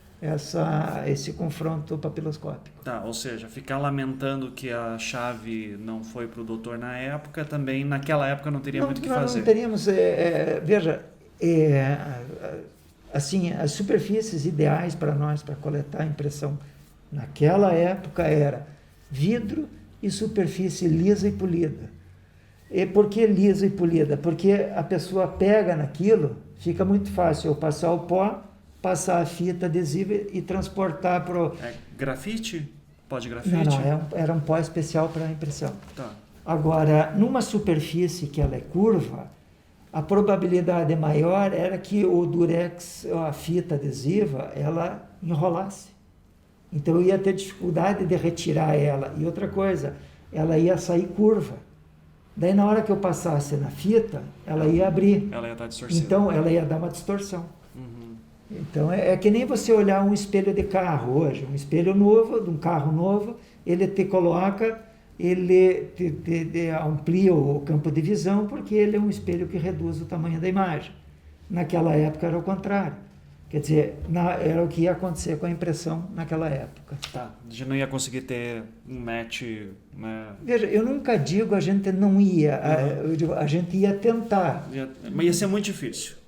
esse confronto papiloscópico. Tá, ou seja, ficar lamentando que a chave não foi para o doutor na época, também naquela época não teria muito o que fazer. Não teríamos, veja, assim, as superfícies ideais para nós, para coletar a impressão, naquela época era vidro e superfície lisa e polida. E por que lisa e polida? Porque a pessoa pega naquilo, fica muito fácil eu passar o pó, passar a fita adesiva e transportar para o... grafite? Pó de grafite? Não, era um pó especial para impressão. Tá. Agora, numa superfície que ela é curva, a probabilidade maior era que o durex, a fita adesiva, ela enrolasse. Então eu ia ter dificuldade de retirar ela. E outra coisa, ela ia sair curva. Daí na hora que eu passasse na fita, ela ia abrir. Ela ia estar distorcida. Então ela ia dar uma distorção. Então é que nem você olhar um espelho de carro hoje, um espelho novo, de um carro novo, ele te coloca, ele te amplia o campo de visão, porque ele é um espelho que reduz o tamanho da imagem. Naquela época era o contrário. Quer dizer, era o que ia acontecer com a impressão naquela época. Tá, a gente não ia conseguir ter um match... Né? Veja, eu nunca digo a gente não ia, eu digo, a gente ia tentar. Mas ia ser muito difícil.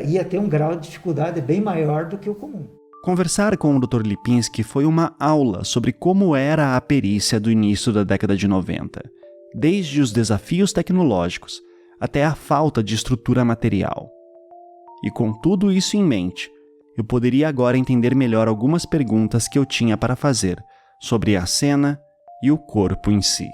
Ia ter um grau de dificuldade bem maior do que o comum. Conversar com o Dr. Lipinski foi uma aula sobre como era a perícia do início da década de 90. desde os desafios tecnológicos até a falta de estrutura material. E com tudo isso em mente, eu poderia agora entender melhor algumas perguntas que eu tinha para fazer sobre a cena e o corpo em si.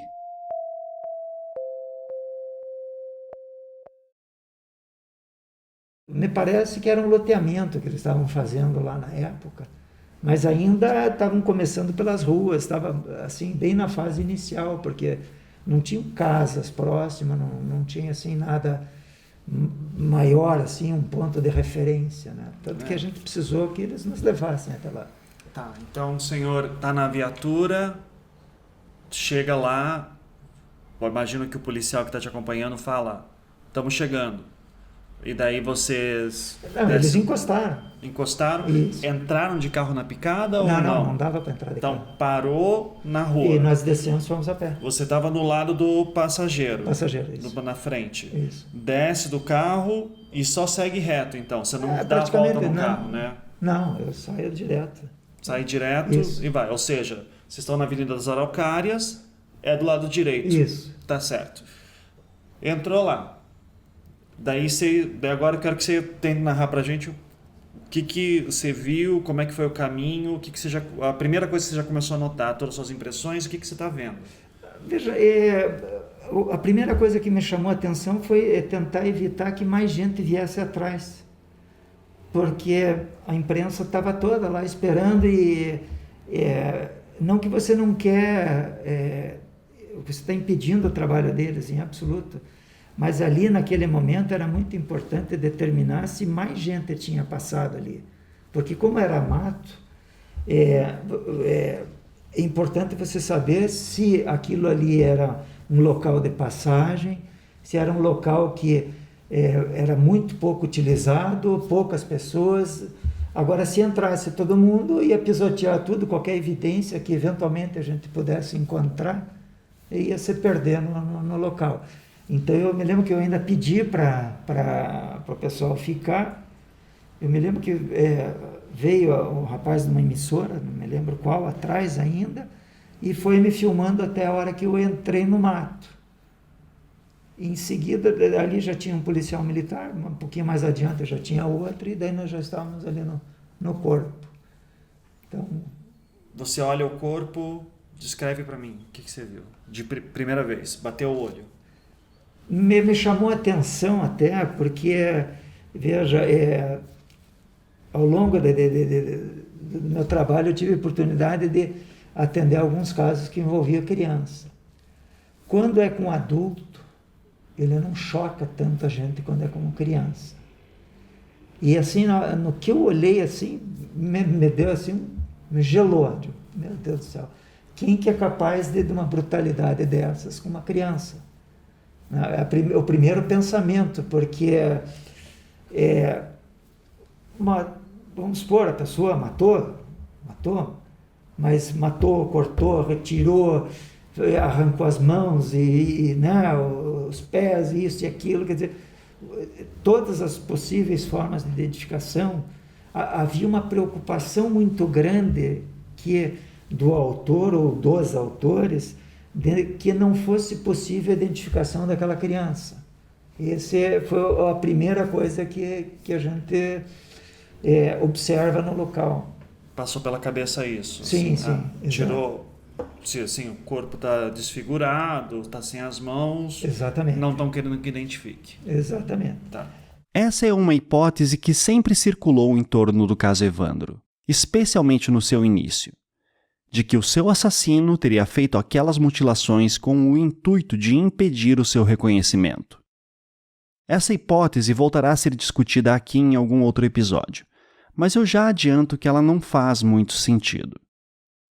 Me parece que era um loteamento que eles estavam fazendo lá na época, mas ainda estavam começando pelas ruas, estava assim bem na fase inicial, porque não tinham casas próximas, não tinha assim nada maior, assim, um ponto de referência, né? Tanto que a gente precisou que eles nos levassem até lá. Tá, então o senhor está na viatura, chega lá, eu imagino que o policial que está te acompanhando fala, estamos chegando. E daí vocês... Não, eles encostaram. Encostaram? Isso. Entraram de carro na picada ou não? Não dava para entrar de carro. Então parou na rua. E nós descemos, fomos a pé. Você estava no lado do passageiro. Passageiro, isso. Na frente. Isso. Desce do carro e só segue reto, então. Você não dá a praticamente volta no não. carro, né? Não, eu saio direto. Sai direto Isso. e vai. Ou seja, vocês estão na Avenida das Araucárias, é do lado direito. Isso. Tá certo. Entrou lá. Daí agora eu quero que você tente narrar pra gente o que você viu, como é que foi o caminho, a primeira coisa que você já começou a notar, todas as suas impressões, o que você está vendo? Veja, a primeira coisa que me chamou a atenção foi tentar evitar que mais gente viesse atrás, porque a imprensa estava toda lá esperando e não que você não quer, você está impedindo o trabalho deles em absoluto, mas ali naquele momento era muito importante determinar se mais gente tinha passado ali, porque como era mato, é importante você saber se aquilo ali era um local de passagem, se era um local que era muito pouco utilizado, poucas pessoas. Agora, se entrasse todo mundo, ia pisotear tudo, qualquer evidência que eventualmente a gente pudesse encontrar, ia se perder no local. Então, eu me lembro que eu ainda pedi para o pessoal ficar. Eu me lembro que veio um rapaz de uma emissora, não me lembro qual, atrás ainda, e foi me filmando até a hora que eu entrei no mato. Em seguida, ali já tinha um policial militar, um pouquinho mais adiante já tinha outro, e daí nós já estávamos ali no corpo. Então, você olha o corpo, descreve para mim, o que você viu? De primeira vez, bateu o olho. Me chamou a atenção até, porque, veja, ao longo do meu trabalho eu tive a oportunidade de atender alguns casos que envolviam criança. Quando é com adulto, ele não choca tanto a gente quando é com criança. E assim, no que eu olhei assim, me deu assim, me gelou. Meu Deus do céu, quem que é capaz de uma brutalidade dessas com uma criança? O primeiro pensamento, porque vamos supor, a pessoa matou, mas matou, cortou, retirou, arrancou as mãos e os pés, isso e aquilo, quer dizer, todas as possíveis formas de identificação. Havia uma preocupação muito grande do autor ou dos autores de que não fosse possível a identificação daquela criança. Essa foi a primeira coisa que a gente observa no local. Passou pela cabeça isso? Sim, assim, sim. Tirou, se assim, o corpo está desfigurado, está sem as mãos. Exatamente. Não estão querendo que identifique. Exatamente. Tá. Essa é uma hipótese que sempre circulou em torno do caso Evandro, especialmente no seu início, de que o seu assassino teria feito aquelas mutilações com o intuito de impedir o seu reconhecimento. Essa hipótese voltará a ser discutida aqui em algum outro episódio, mas eu já adianto que ela não faz muito sentido.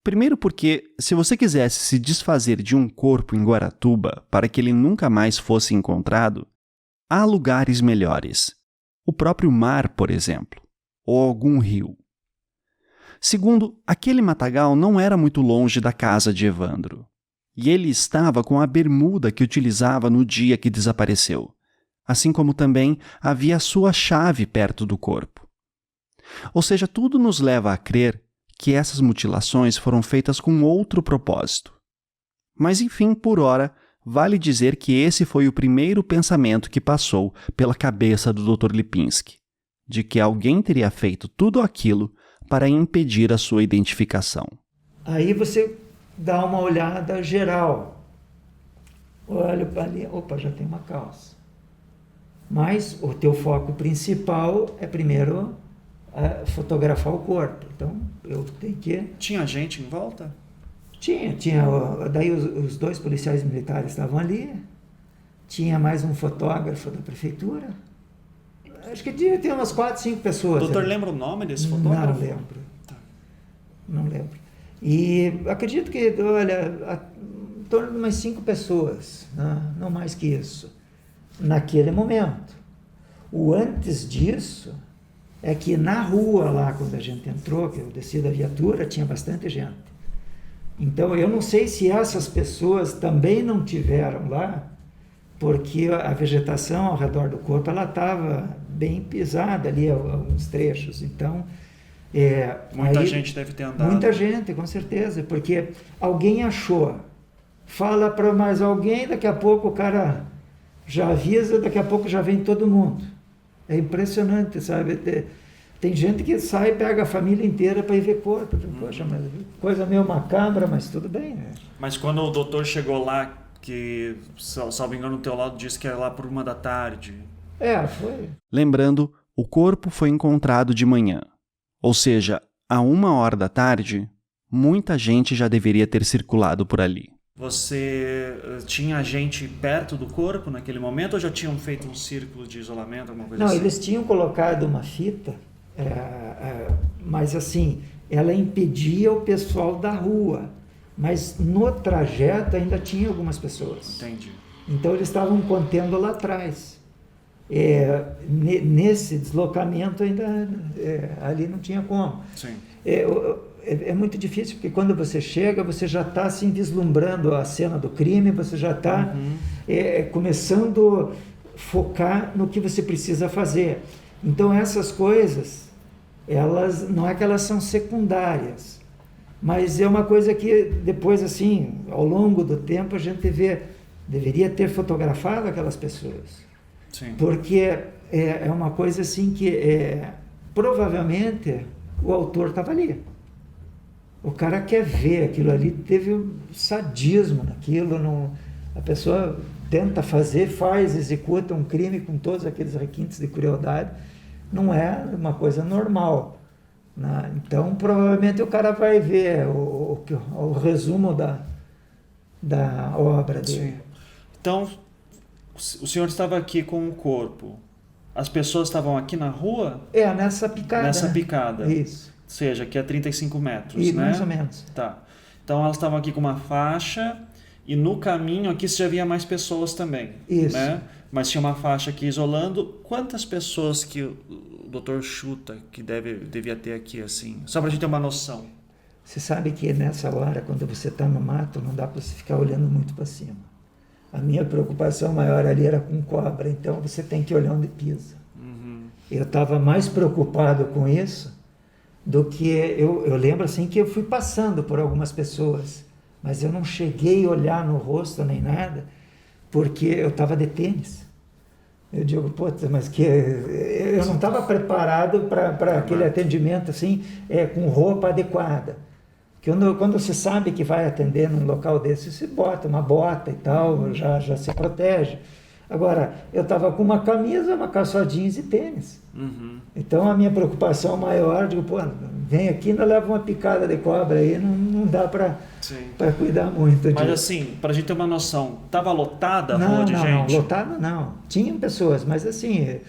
Primeiro porque, se você quisesse se desfazer de um corpo em Guaratuba para que ele nunca mais fosse encontrado, há lugares melhores. O próprio mar, por exemplo, ou algum rio. Segundo, aquele matagal não era muito longe da casa de Evandro, e ele estava com a bermuda que utilizava no dia que desapareceu, assim como também havia a sua chave perto do corpo. Ou seja, tudo nos leva a crer que essas mutilações foram feitas com outro propósito. Mas enfim, por ora, vale dizer que esse foi o primeiro pensamento que passou pela cabeça do Dr. Lipinski, de que alguém teria feito tudo aquilo para impedir a sua identificação. Aí você dá uma olhada geral. Olha ali, opa, já tem uma calça. Mas o teu foco principal é primeiro fotografar o corpo. Então, eu tenho que... Tinha gente em volta? Tinha. Daí os 2 policiais militares estavam ali. Tinha mais um fotógrafo da prefeitura. Acho que tinha umas 4, 5 pessoas. O doutor lembra o nome desse fotógrafo? Não lembro. Tá. Não lembro. E acredito que, olha, em torno de umas 5 pessoas, né? Não mais que isso, naquele momento. O antes disso é que na rua lá, quando a gente entrou, que eu desci da viatura, tinha bastante gente. Então, eu não sei se essas pessoas também não tiveram lá, porque a vegetação ao redor do corpo, ela estava bem pisada ali, alguns trechos. Então, muita gente deve ter andado. Muita gente, com certeza, porque alguém achou, fala para mais alguém, daqui a pouco o cara já avisa, daqui a pouco já vem todo mundo. É impressionante, sabe? Tem gente que sai e pega a família inteira para ir ver corpo. Poxa, mas coisa meio macabra, mas tudo bem. Né? Mas quando o doutor chegou lá, que, salvo engano, o teu lado disse que era lá por 1 da tarde. Foi. Lembrando, o corpo foi encontrado de manhã. Ou seja, a 1h da tarde, muita gente já deveria ter circulado por ali. Você tinha gente perto do corpo naquele momento ou já tinham feito um círculo de isolamento, alguma coisa assim? Não, eles tinham colocado uma fita, mas assim, ela impedia o pessoal da rua. Mas no trajeto ainda tinha algumas pessoas. Entendi. Então eles estavam contendo lá atrás. Nesse deslocamento ainda ali não tinha como. Sim. É muito difícil, porque quando você chega, você já está assim, vislumbrando a cena do crime, você já está começando a focar no que você precisa fazer. Então essas coisas, elas não é que elas são secundárias, mas é uma coisa que depois, assim, ao longo do tempo, a gente deveria ter fotografado aquelas pessoas. Sim. Porque é uma coisa assim que provavelmente o autor estava ali. O cara quer ver aquilo ali, teve um sadismo naquilo, a pessoa tenta fazer, executa um crime com todos aqueles requintes de crueldade, não é uma coisa normal. Né? Então, provavelmente o cara vai ver o resumo da obra dele. Sim. Então, o senhor estava aqui com o corpo. As pessoas estavam aqui na rua? Nessa picada. Nessa picada. Isso. Ou seja, aqui a 35 metros, E né? mais ou menos. Tá. Então elas estavam aqui com uma faixa e no caminho aqui já havia mais pessoas também. Isso. Né? Mas tinha uma faixa aqui isolando. Quantas pessoas que o doutor chuta que devia ter aqui, assim? Só pra gente ter uma noção. Você sabe que nessa hora, quando você está no mato, não dá para você ficar olhando muito para cima. A minha preocupação maior ali era com cobra, então você tem que olhar onde pisa. Uhum. Eu estava mais preocupado com isso do que... Eu lembro assim que eu fui passando por algumas pessoas, mas eu não cheguei a olhar no rosto nem nada, porque eu estava de tênis. Eu digo, puta, mas que eu não estava preparado para aquele atendimento assim, com roupa adequada. Quando você sabe que vai atender num local desse, você bota uma bota e tal, já se protege. Agora, eu estava com uma camisa, uma calça jeans e tênis. Uhum. Então, a minha preocupação maior, digo, pô, vem aqui, ainda leva uma picada de cobra aí, não dá para cuidar muito disso. Mas assim, para a gente ter uma noção, estava lotada a rua de gente? Não, lotada não. Tinham pessoas, mas assim,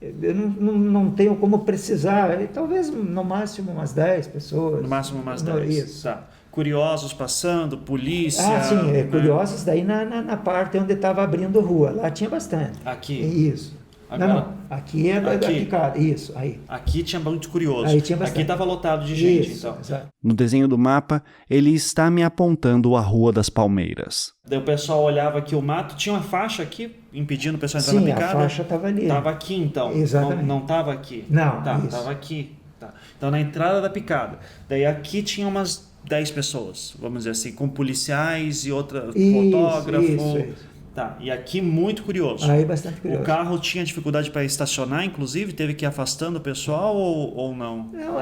eu não tenho como precisar. Talvez no máximo umas 10 pessoas. No máximo umas 10. Isso. Tá. Curiosos passando, polícia... sim, né? curiosos daí na parte onde estava abrindo rua. Lá tinha bastante. Aqui? Isso. Agora, não. Aqui é da picada. Isso, aí. Aqui tinha muito curioso. Aí tinha bastante. Aqui estava lotado de gente, Isso, então. Exato. No desenho do mapa, ele está me apontando a Rua das Palmeiras. Daí o pessoal olhava aqui o mato, tinha uma faixa aqui impedindo o pessoal entrar na picada? Sim, a faixa estava ali. Estava aqui, então? Exatamente. Não estava aqui? Não, Tá, isso. estava aqui. Tá. Então, na entrada da picada. Daí aqui tinha umas 10 pessoas, vamos dizer assim, com policiais e outra, fotógrafo. Isso. Tá. E aqui, muito curioso. Aí, bastante curioso. O carro tinha dificuldade para estacionar, inclusive? Teve que ir afastando o pessoal ou não? Não,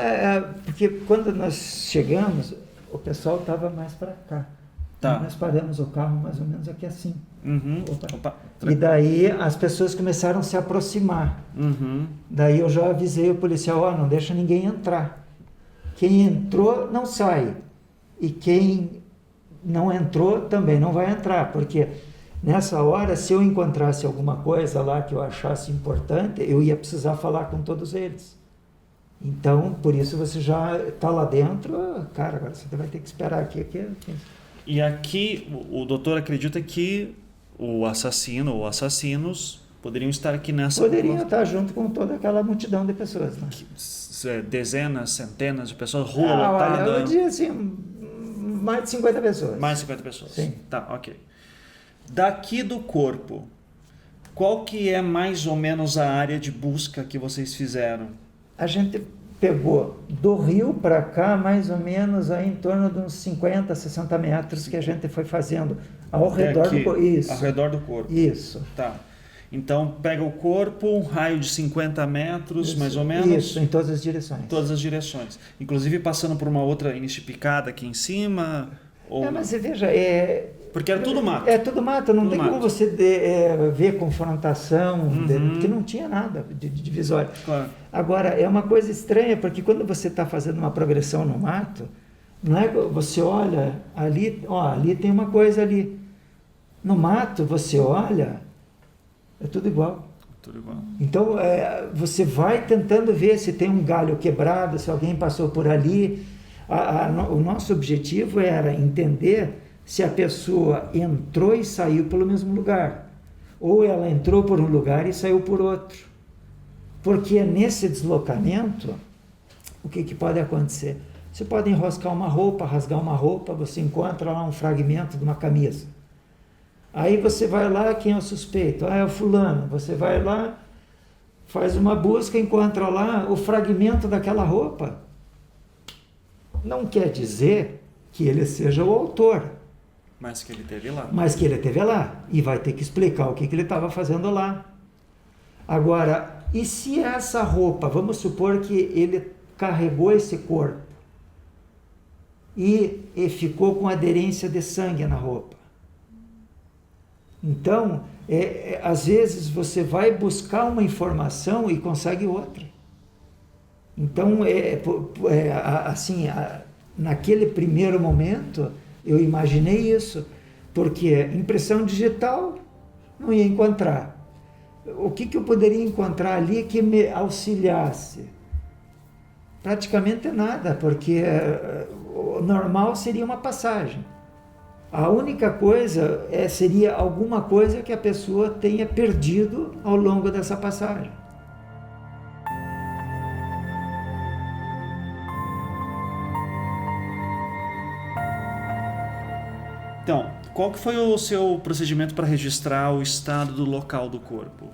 porque quando nós chegamos, o pessoal estava mais para cá. Tá. Nós paramos o carro mais ou menos aqui assim. Uhum. Opa. E daí as pessoas começaram a se aproximar. Uhum. Daí eu já avisei o policial, não deixa ninguém entrar. Quem entrou não sai. E quem não entrou também não vai entrar, porque nessa hora, se eu encontrasse alguma coisa lá que eu achasse importante, eu ia precisar falar com todos eles. Então, por isso você já está lá dentro, cara, agora você vai ter que esperar aqui. E aqui, o doutor acredita que o assassino ou assassinos poderiam estar aqui nessa... Poderiam estar junto com toda aquela multidão de pessoas, né? Dezenas, centenas de pessoas, rua lotada... Olha, eu diria assim, mais de 50 pessoas. Mais de 50 pessoas. Sim. Tá, ok. Daqui do corpo, qual que é mais ou menos a área de busca que vocês fizeram? A gente pegou do rio para cá mais ou menos aí em torno de uns 50, 60 metros que a gente foi fazendo ao redor do corpo. Isso. Ao redor do corpo. Isso. Tá. Então pega o corpo, um raio de 50 metros, mais ou menos. Isso, em todas as direções. Todas as direções. Inclusive passando por uma outra início de picada aqui em cima. Ou... mas você veja, porque era tudo mato. É tudo mato, não tudo tem mato. como você ver confrontação, porque não tinha nada de divisório. Claro. Agora, é uma coisa estranha, porque quando você está fazendo uma progressão no mato, não é, você olha ali, ali tem uma coisa ali. No mato, você olha, é tudo igual. Tudo igual. Então, você vai tentando ver se tem um galho quebrado, se alguém passou por ali. O nosso objetivo era entender se a pessoa entrou e saiu pelo mesmo lugar, ou ela entrou por um lugar e saiu por outro. Porque nesse deslocamento, o que pode acontecer? Você pode enroscar uma roupa, rasgar uma roupa, você encontra lá um fragmento de uma camisa. Aí você vai lá, quem é o suspeito? É o fulano. Você vai lá, faz uma busca, encontra lá o fragmento daquela roupa. Não quer dizer que ele seja o autor. Mas que ele teve lá. Mas que ele teve lá. E vai ter que explicar o que ele estava fazendo lá. Agora, e se essa roupa, vamos supor que ele carregou esse corpo e ficou com aderência de sangue na roupa. Então, às vezes você vai buscar uma informação e consegue outra. Então, assim, naquele primeiro momento, eu imaginei isso, porque impressão digital não ia encontrar. O que eu poderia encontrar ali que me auxiliasse? Praticamente nada, porque o normal seria uma passagem. A única coisa seria alguma coisa que a pessoa tenha perdido ao longo dessa passagem. Então, qual que foi o seu procedimento para registrar o estado do local do corpo?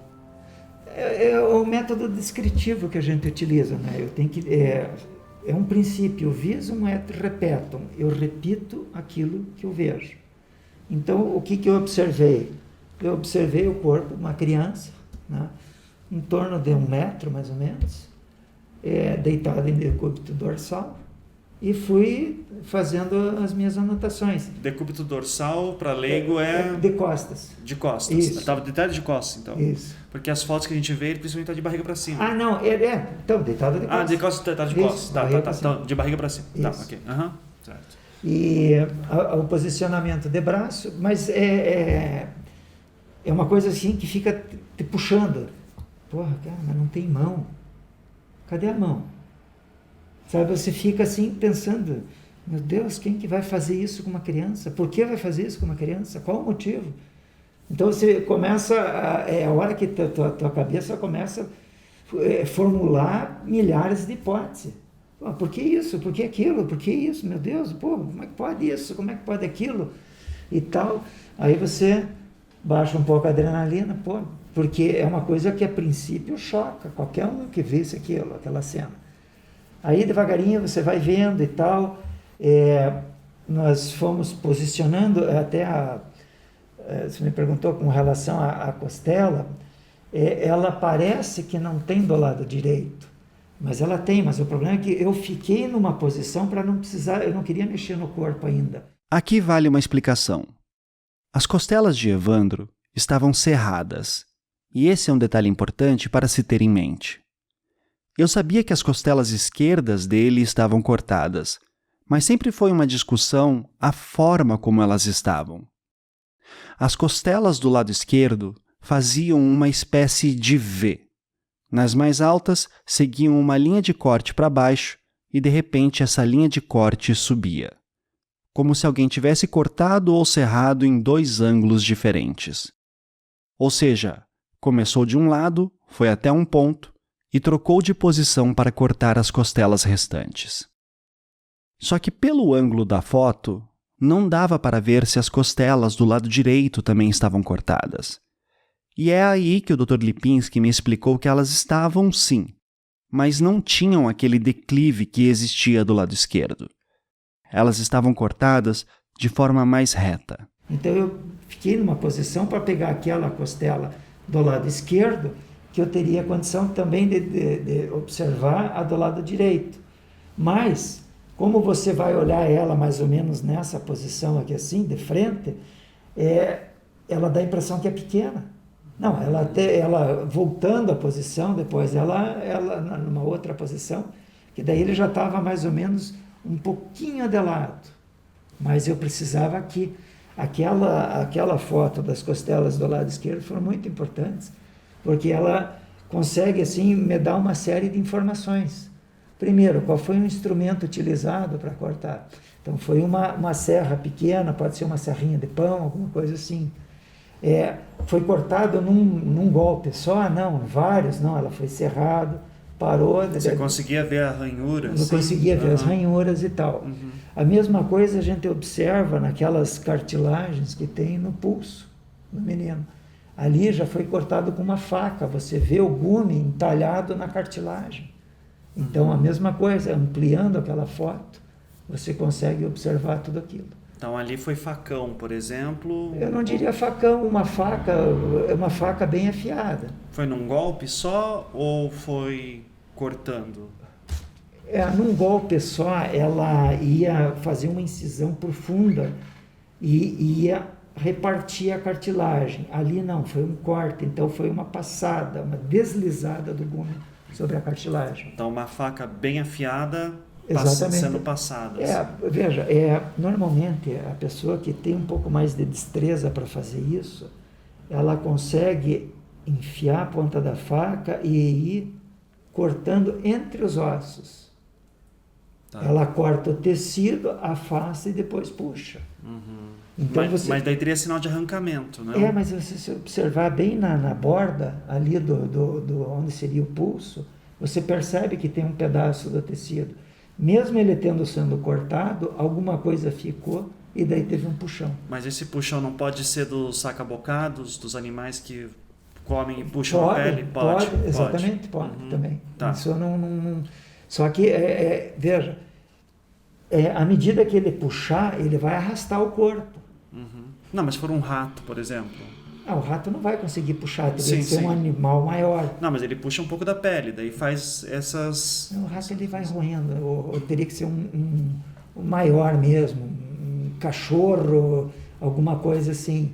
É o método descritivo que a gente utiliza, né? Eu tenho que é um princípio, visum et repetum. Eu repito aquilo que eu vejo. Então, o que eu observei? Eu observei o corpo de uma criança, né? Em torno de 1 metro, mais ou menos, deitada em decúbito dorsal, e fui fazendo as minhas anotações. Decúbito dorsal, para leigo, de costas. De costas. Isso. Estava deitado de costas, então. Isso. Porque as fotos que a gente vê, ele principalmente está de barriga para cima. Ah, não, então, deitado de costas. De costas, deitado de Isso, costas. Tá, barriga tá, pra cima. tá, de barriga para cima. Isso. Tá, ok. Certo. E o posicionamento de braço, mas é uma coisa assim que fica te puxando. Porra, cara, mas não tem mão. Cadê a mão? Sabe, você fica assim pensando, meu Deus, quem que vai fazer isso com uma criança? Por que vai fazer isso com uma criança? Qual o motivo? Então você começa, a hora que tua cabeça começa a formular milhares de hipóteses. Por que isso? Por que aquilo? Por que isso? Meu Deus, como é que pode isso? Como é que pode aquilo? E tal. Aí você baixa um pouco a adrenalina, porque é uma coisa que a princípio choca qualquer um que visse aquela cena. Aí devagarinho você vai vendo e tal. Nós fomos posicionando, você me perguntou com relação à costela, ela parece que não tem do lado direito, mas ela tem, mas o problema é que eu fiquei numa posição para não precisar, eu não queria mexer no corpo ainda. Aqui vale uma explicação. As costelas de Evandro estavam cerradas, e esse é um detalhe importante para se ter em mente. Eu sabia que as costelas esquerdas dele estavam cortadas, mas sempre foi uma discussão a forma como elas estavam. As costelas do lado esquerdo faziam uma espécie de V. Nas mais altas, seguiam uma linha de corte para baixo e, de repente, essa linha de corte subia, como se alguém tivesse cortado ou cerrado em 2 ângulos diferentes. Ou seja, começou de um lado, foi até um ponto e trocou de posição para cortar as costelas restantes. Só que pelo ângulo da foto, não dava para ver se as costelas do lado direito também estavam cortadas. E é aí que o Dr. Lipinski me explicou que elas estavam sim, mas não tinham aquele declive que existia do lado esquerdo. Elas estavam cortadas de forma mais reta. Então eu fiquei numa posição para pegar aquela costela do lado esquerdo, que eu teria condição também de observar a do lado direito. Mas, como você vai olhar ela mais ou menos nessa posição aqui assim, de frente, ela dá a impressão que é pequena. Não, ela voltando a posição, depois ela numa outra posição, que daí ele já estava mais ou menos um pouquinho de lado. Mas eu precisava que aquela foto das costelas do lado esquerdo foram muito importantes, porque ela consegue assim me dar uma série de informações. Primeiro, qual foi o instrumento utilizado para cortar? Então foi uma serra pequena, pode ser uma serrinha de pão, alguma coisa assim. Foi cortado num golpe só? Não, vários, não, ela foi serrado, parou. Você conseguia ver a ranhura? Eu conseguia ver as ranhuras e tal. A mesma coisa a gente observa naquelas cartilagens que tem no pulso do menino. Ali já foi cortado com uma faca, você vê o gume entalhado na cartilagem. Então a mesma coisa, ampliando aquela foto, você consegue observar tudo aquilo. Então ali foi facão, por exemplo? Eu não diria facão, uma faca bem afiada. Foi num golpe só ou foi cortando? Num golpe só, ela ia fazer uma incisão profunda e ia repartir a cartilagem. Ali não, foi um corte, então foi uma passada, uma deslizada do gume sobre a cartilagem. Então uma faca bem afiada sendo passada. Veja, normalmente a pessoa que tem um pouco mais de destreza para fazer isso, ela consegue enfiar a ponta da faca e ir cortando entre os ossos. Tá. Ela corta o tecido, afasta e depois puxa. Então mas daí teria sinal de arrancamento, né? Mas se você observar bem na borda ali do onde seria o pulso, você percebe que tem um pedaço do tecido. Mesmo ele sendo cortado, alguma coisa ficou e daí teve um puxão. Mas esse puxão não pode ser dos sacabocados, dos animais que comem e puxam a pele? Pode. Exatamente, pode também. Tá. Isso não... Só que, veja, à medida que ele puxar, ele vai arrastar o corpo. Não, mas se for um rato, por exemplo... O rato não vai conseguir puxar, teria que ser um animal maior. Não, mas ele puxa um pouco da pele, daí faz essas... O rato ele vai roendo, ou teria que ser um maior mesmo, um cachorro, alguma coisa assim.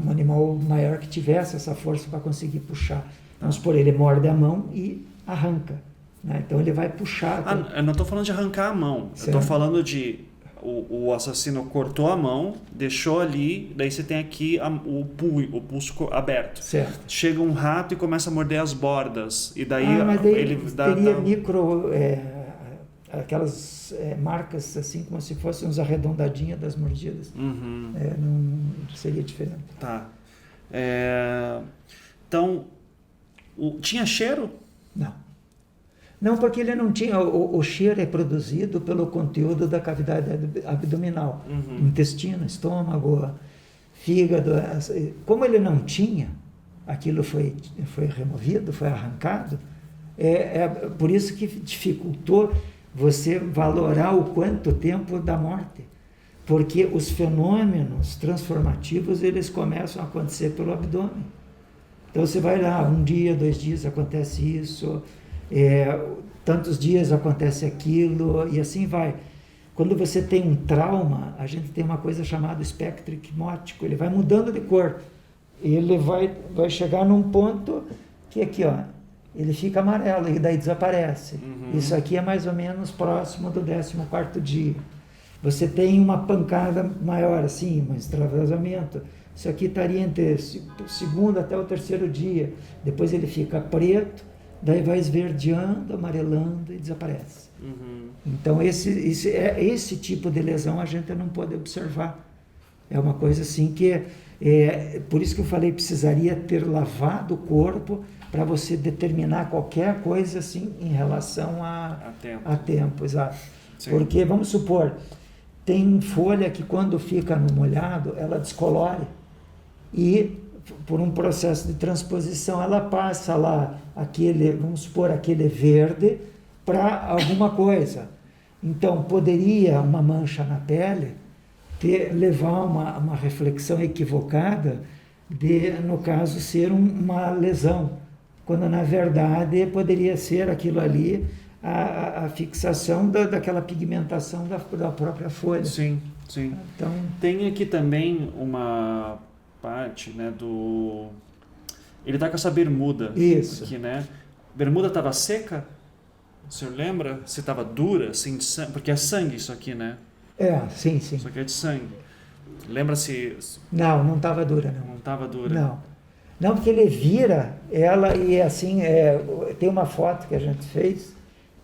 Um animal maior que tivesse essa força para conseguir puxar. Vamos supor, ele morde a mão e arranca. Né? Então ele vai puxar. Eu não estou falando de arrancar a mão, certo. Eu estou falando de... O assassino cortou a mão, deixou ali, daí você tem aqui o pulso aberto. Certo. Chega um rato e começa a morder as bordas. E daí, ele teria micro... aquelas marcas assim, como se fossem uns arredondadinhos das mordidas. Não seria diferente. Tá. Então, tinha cheiro? Não, porque ele não tinha... O cheiro é produzido pelo conteúdo da cavidade abdominal. Intestino, estômago, fígado. Como ele não tinha, aquilo foi removido, foi arrancado, Por isso que dificultou você valorar o quanto tempo da morte. Porque os fenômenos transformativos, eles começam a acontecer pelo abdômen. Então você vai lá, 1 dia, 2 dias acontece isso, tantos dias acontece aquilo, e assim vai. Quando você tem um trauma, a gente tem uma coisa chamada espectro equimótico, ele vai mudando de cor. Ele vai chegar num ponto que aqui, ó, ele fica amarelo e daí desaparece. Isso aqui é mais ou menos próximo do 14º dia. Você tem uma pancada maior, assim, um extravasamento. Isso aqui estaria entre o 2º até o 3º dia. Depois ele fica preto, daí vai esverdeando, amarelando e desaparece. Então, esse tipo de lesão a gente não pode observar. É uma coisa assim que... por isso que eu falei, precisaria ter lavado o corpo para você determinar qualquer coisa assim em relação a tempo. Exato. Sim. Porque, vamos supor, tem folha que quando fica no molhado, ela descolore e por um processo de transposição ela passa lá vamos supor, aquele verde para alguma coisa. Então, poderia uma mancha na pele levar uma reflexão equivocada de, no caso, ser uma lesão, quando na verdade poderia ser aquilo ali a fixação daquela pigmentação da própria folha. Sim, sim. Então, tem aqui também uma parte, né, do... Ele está com essa bermuda. Isso. Aqui, né? Bermuda estava seca? O senhor lembra? Se estava dura, assim, de sangue? Porque é sangue isso aqui, né? Sim. Isso aqui é de sangue. Lembra-se... Não estava dura, não. Não estava dura? Não, porque ele vira ela e assim, tem uma foto que a gente fez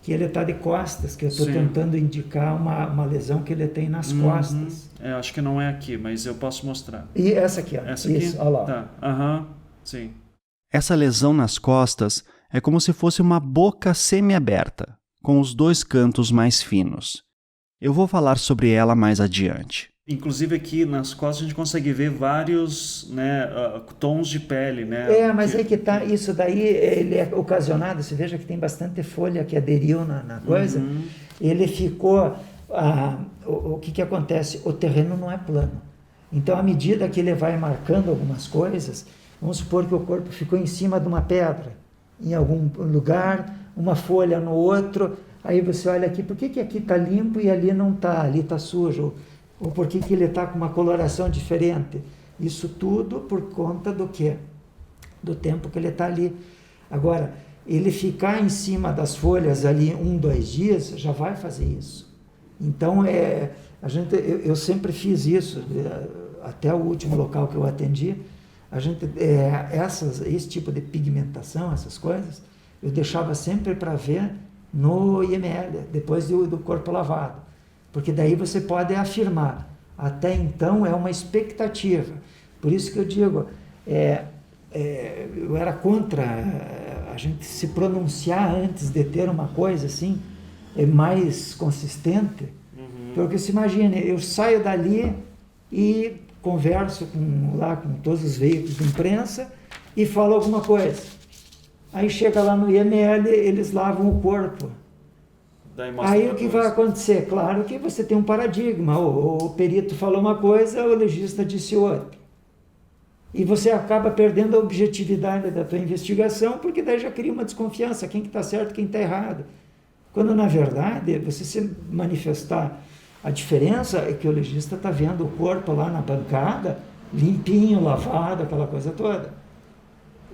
que ele está de costas, que eu estou tentando indicar uma lesão que ele tem nas costas. Acho que não é aqui, mas eu posso mostrar. E essa aqui, ó. Essa isso, aqui? olha lá. Tá, sim. Essa lesão nas costas é como se fosse uma boca semiaberta, com os 2 cantos mais finos. Eu vou falar sobre ela mais adiante. Inclusive aqui nas costas a gente consegue ver vários, né, tons de pele, né? Mas aí que tá, isso daí ele é ocasionado, você veja que tem bastante folha que aderiu na coisa, ele ficou, o que acontece? O terreno não é plano. Então, à medida que ele vai marcando algumas coisas, vamos supor que o corpo ficou em cima de uma pedra, em algum lugar, uma folha no outro, aí você olha aqui, por que aqui está limpo e ali não está, ali está sujo? Ou por que ele está com uma coloração diferente? Isso tudo por conta do quê? Do tempo que ele está ali. Agora, ele ficar em cima das folhas ali 1, 2 dias, já vai fazer isso. Então, eu sempre fiz isso, até o último local que eu atendi, esse tipo de pigmentação, essas coisas, eu deixava sempre para ver no IML, depois do corpo lavado. Porque daí você pode afirmar. Até então é uma expectativa. Por isso que eu digo, eu era contra a gente se pronunciar antes de ter uma coisa assim, mais consistente. Porque se imagine, eu saio dali e converso com todos os veículos de imprensa e falo alguma coisa. Aí chega lá no IML, eles lavam o corpo. Aí o que vai acontecer? Claro que você tem um paradigma, o perito falou uma coisa, o legista disse outra. E você acaba perdendo a objetividade da tua investigação, porque daí já cria uma desconfiança, quem que está certo, quem está errado. Quando, na verdade, você se manifestar, a diferença é que o legista está vendo o corpo lá na bancada, limpinho, lavado, aquela coisa toda.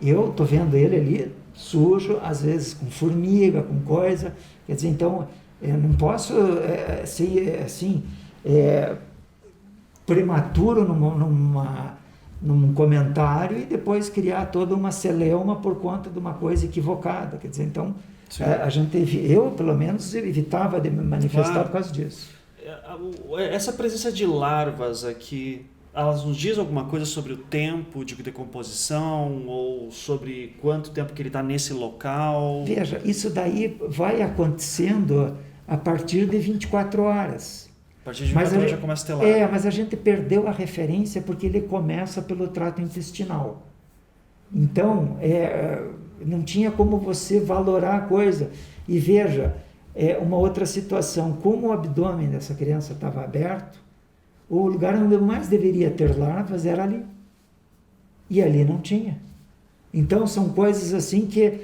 Eu estou vendo ele ali sujo, às vezes com formiga, com coisa. Quer dizer, então, eu não posso ser assim, prematuro num comentário e depois criar toda uma celeuma por conta de uma coisa equivocada. Quer dizer, então, eu, pelo menos, evitava de me manifestar por causa disso. Essa presença de larvas aqui, elas nos dizem alguma coisa sobre o tempo de decomposição ou sobre quanto tempo que ele está nesse local? Veja, isso daí vai acontecendo a partir de 24 horas. A partir de 24 horas já começa a ter larva. Mas a gente perdeu a referência porque ele começa pelo trato intestinal. Então, Não tinha como você valorar a coisa. E veja, uma outra situação, como o abdômen dessa criança estava aberto, o lugar onde mais deveria ter larvas era ali. E ali não tinha. Então são coisas assim que...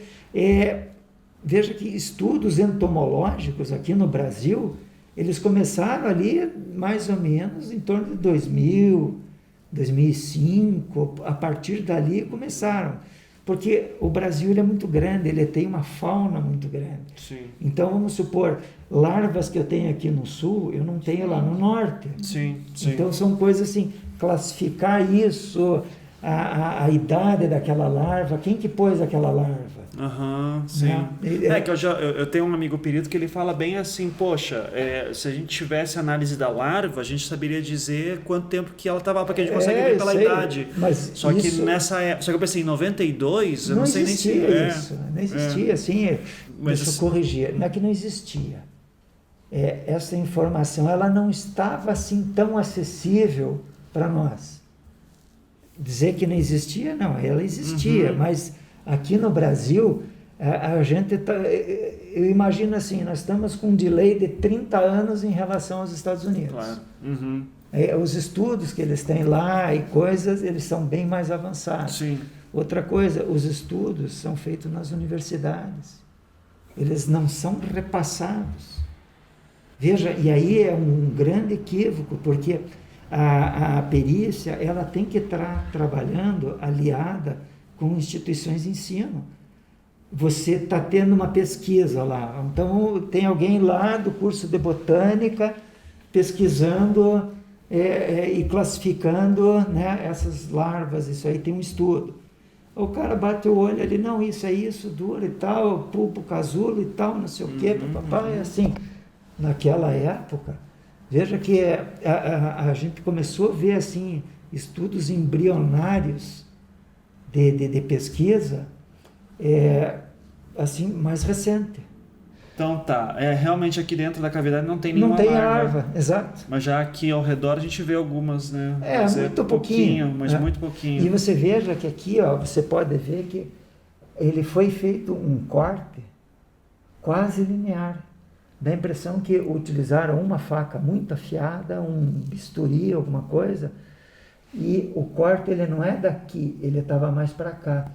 veja que estudos entomológicos aqui no Brasil, eles começaram ali mais ou menos em torno de 2000, 2005, a partir dali começaram. Porque o Brasil ele é muito grande, ele tem uma fauna muito grande. Sim. Então, vamos supor, larvas que eu tenho aqui no sul, eu não tenho lá no norte. Sim, sim. Então, são coisas assim, classificar isso, a idade daquela larva, quem que pôs aquela larva? Sim. Né? Que eu tenho um amigo perito que ele fala bem assim, poxa, se a gente tivesse análise da larva, a gente saberia dizer quanto tempo que ela estava, porque a gente consegue ver pela idade. Mas só que nessa época, só que eu pensei, em 92, eu não sei nem se... Isso, não existia, assim, deixa eu corrigir, não é que não existia. Essa informação, ela não estava assim tão acessível para nós. Dizer que não existia, não, ela existia, mas aqui no Brasil, a gente eu imagino assim, nós estamos com um delay de 30 anos em relação aos Estados Unidos. Claro. Os estudos que eles têm lá e coisas, eles são bem mais avançados. Sim. Outra coisa, os estudos são feitos nas universidades. Eles não são repassados. Veja, e aí é um grande equívoco, porque a perícia ela tem que estar trabalhando aliada com instituições de ensino. Você está tendo uma pesquisa lá, então tem alguém lá do curso de botânica pesquisando e classificando, né, essas larvas, isso aí tem um estudo. O cara bate o olho ali, não, isso é isso, dura e tal, pulpo casulo e tal, não sei o quê, papai, assim. Naquela época, veja que a gente começou a ver assim, estudos embrionários de pesquisa, assim, mais recente. Então tá, realmente aqui dentro da cavidade não tem nenhuma larva. larva. Não tem larva, exato. Mas já aqui ao redor a gente vê algumas, né? Muito pouquinho. Mas muito pouquinho. E você veja que aqui, ó, você pode ver que ele foi feito um corte quase linear. Dá a impressão que utilizaram uma faca muito afiada, um bisturi, alguma coisa, e o corte ele não é daqui, ele estava mais para cá.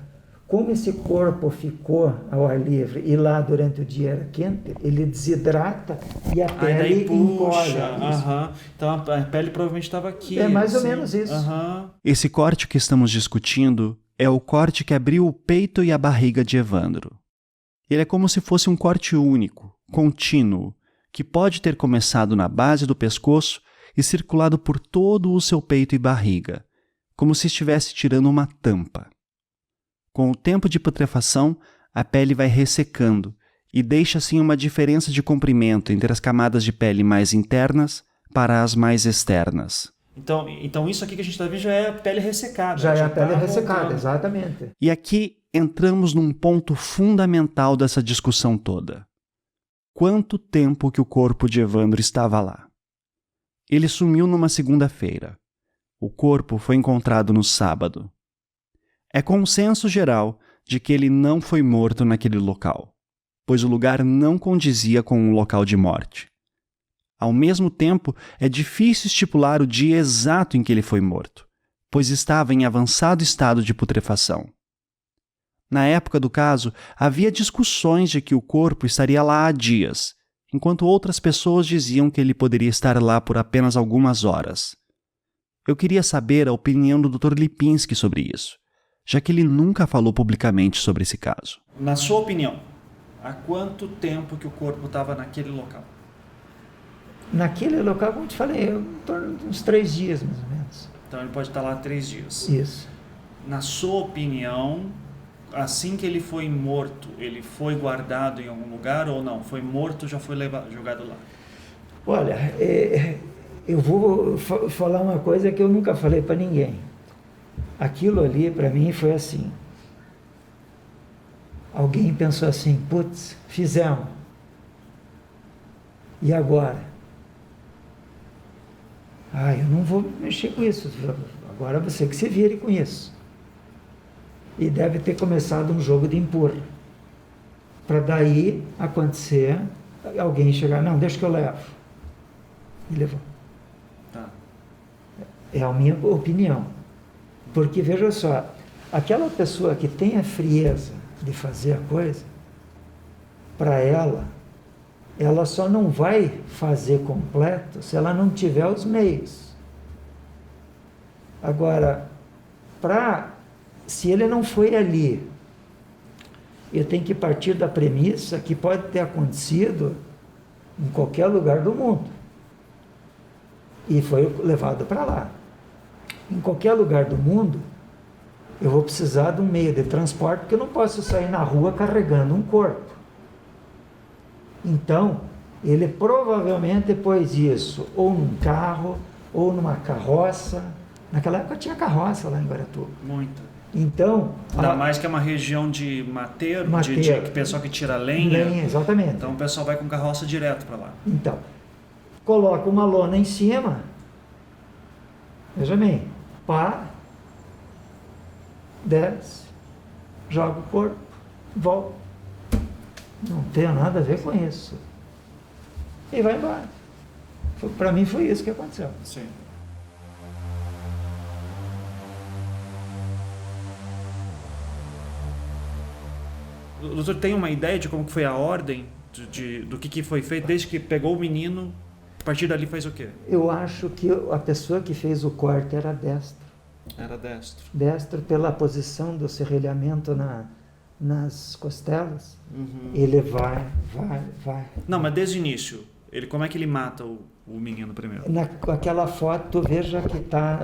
Como esse corpo ficou ao ar livre e lá durante o dia era quente, ele desidrata e a pele encolhe. Então a pele provavelmente estava aqui. É mais ou menos isso. Esse corte que estamos discutindo é o corte que abriu o peito e a barriga de Evandro. Ele é como se fosse um corte único, contínuo, que pode ter começado na base do pescoço e circulado por todo o seu peito e barriga, como se estivesse tirando uma tampa. Com o tempo de putrefação, a pele vai ressecando e deixa assim uma diferença de comprimento entre as camadas de pele mais internas para as mais externas. Então isso aqui que a gente está vendo já é a pele ressecada. Já é a pele ressecada, exatamente. E aqui entramos num ponto fundamental dessa discussão toda. Quanto tempo que o corpo de Evandro estava lá? Ele sumiu numa segunda-feira. O corpo foi encontrado no sábado. É consenso geral de que ele não foi morto naquele local, pois o lugar não condizia com um local de morte. Ao mesmo tempo, é difícil estipular o dia exato em que ele foi morto, pois estava em avançado estado de putrefação. Na época do caso, havia discussões de que o corpo estaria lá há dias, enquanto outras pessoas diziam que ele poderia estar lá por apenas algumas horas. Eu queria saber a opinião do Dr. Lipinski sobre isso, já que ele nunca falou publicamente sobre esse caso. Na sua opinião, há quanto tempo que o corpo estava naquele local? Naquele local, como eu te falei, em torno de uns 3 dias, mais ou menos. Então ele pode estar lá 3 dias. Isso. Na sua opinião, assim que ele foi morto, ele foi guardado em algum lugar ou não? Foi morto, já foi jogado lá? Olha, eu vou falar uma coisa que eu nunca falei para ninguém. Aquilo ali, para mim, foi assim. Alguém pensou assim, putz, fizemos. E agora? Eu não vou mexer com isso. Agora você que se vire com isso. e deve ter começado um jogo de empurra. Para daí acontecer, alguém chegar, não, deixa que eu levo. E levou. Tá. É a minha opinião. Porque, veja só, aquela pessoa que tem a frieza de fazer a coisa, para ela só não vai fazer completo se ela não tiver os meios. Agora, se ele não foi ali, eu tenho que partir da premissa que pode ter acontecido em qualquer lugar do mundo. E foi levado para lá. Em qualquer lugar do mundo, eu vou precisar de um meio de transporte, porque eu não posso sair na rua carregando um corpo. Então, ele provavelmente pôs isso ou num carro, ou numa carroça. Naquela época tinha carroça lá em Guaratuba. Muito. Então... Ainda mais que é uma região de mateiro, de pessoal que tira lenha. Exatamente. Então o pessoal vai com carroça direto para lá. Então, coloca uma lona em cima, veja bem, pá, desce, joga o corpo, volta. Não tem nada a ver com isso. E vai embora. Para mim foi isso que aconteceu. Sim. O doutor tem uma ideia de como que foi a ordem do que foi feito desde que pegou o menino? A partir dali faz o quê? Eu acho que a pessoa que fez o corte era destro. Era destro. Destro pela posição do serrilhamento nas costelas. Uhum. Ele vai. Não, mas desde o início, como é que ele mata o menino primeiro? Aquela foto, veja que tá,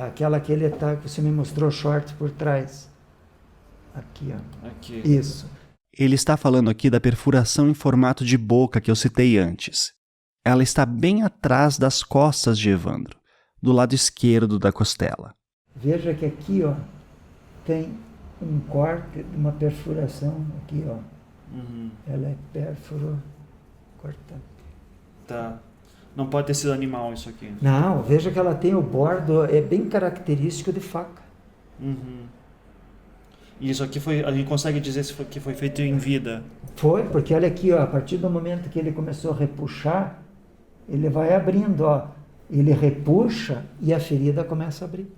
aquela que ele tá, que você me mostrou short por trás. Aqui, ó. Aqui. Isso. Ele está falando aqui da perfuração em formato de boca que eu citei antes. Ela está bem atrás das costas de Evandro, do lado esquerdo da costela. Veja que aqui, ó, tem um corte, uma perfuração aqui, ó. Uhum. Ela é pérfuro cortante. Tá. Não pode ter sido animal isso aqui. Não, veja que ela tem o bordo, é bem característico de faca. Uhum. E isso aqui a gente consegue dizer que foi feito em vida? Foi, porque olha aqui, ó, a partir do momento que ele começou a repuxar, ele vai abrindo, ó. Ele repuxa e a ferida começa a abrir.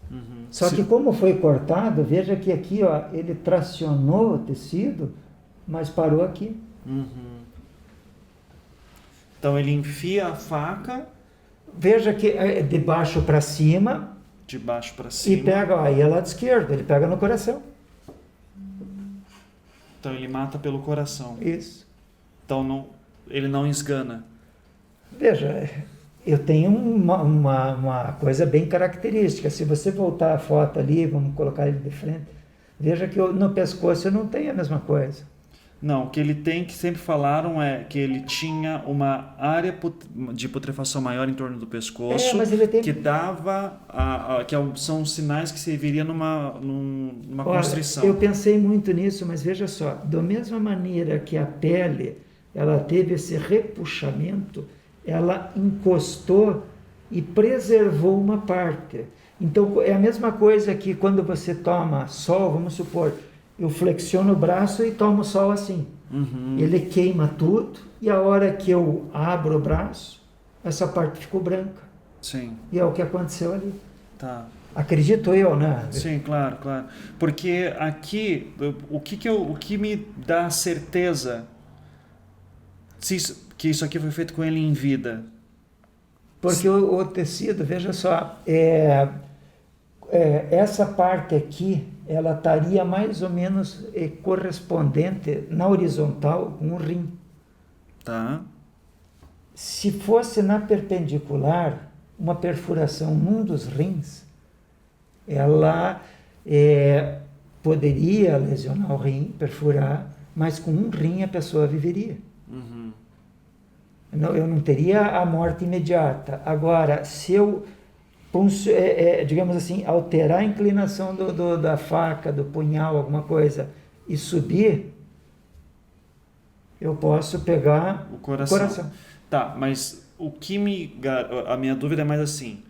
Uhum. Só que como foi cortado, veja que aqui, ó, ele tracionou o tecido, mas parou aqui. Uhum. Então ele enfia a faca... Veja que é de baixo para cima. De baixo para cima. E pega, ó, aí é lado esquerdo, ele pega no coração. Então ele mata pelo coração. Isso. Então ele não esgana. Veja, eu tenho uma coisa bem característica. Se você voltar a foto ali, vamos colocar ele de frente, veja que no pescoço eu não tenho a mesma coisa. Não, o que ele tem, que sempre falaram, é que ele tinha uma área de putrefação maior em torno do pescoço, mas ele tem... que dava, são sinais que serviria numa constrição. Eu pensei muito nisso, mas veja só, da mesma maneira que a pele, ela teve esse repuxamento, ela encostou e preservou uma parte. Então, é a mesma coisa que quando você toma sol, vamos supor, eu flexiono o braço e tomo sol assim. Uhum. Ele queima tudo e a hora que eu abro o braço, essa parte ficou branca. Sim. E é o que aconteceu ali. Tá. Acredito eu, né? Sim, claro. Porque aqui, o que me dá certeza que isso aqui foi feito com ele em vida? Porque o tecido, veja só, essa parte aqui, ela estaria mais ou menos correspondente na horizontal com o rim. Tá. Se fosse na perpendicular, uma perfuração num dos rins, ela poderia lesionar o rim, perfurar, mas com um rim a pessoa viveria. Uhum. Eu não teria a morte imediata. Agora, se eu, digamos assim, alterar a inclinação da faca, do punhal, alguma coisa, e subir, eu posso pegar o coração. Tá, mas a minha dúvida é mais assim,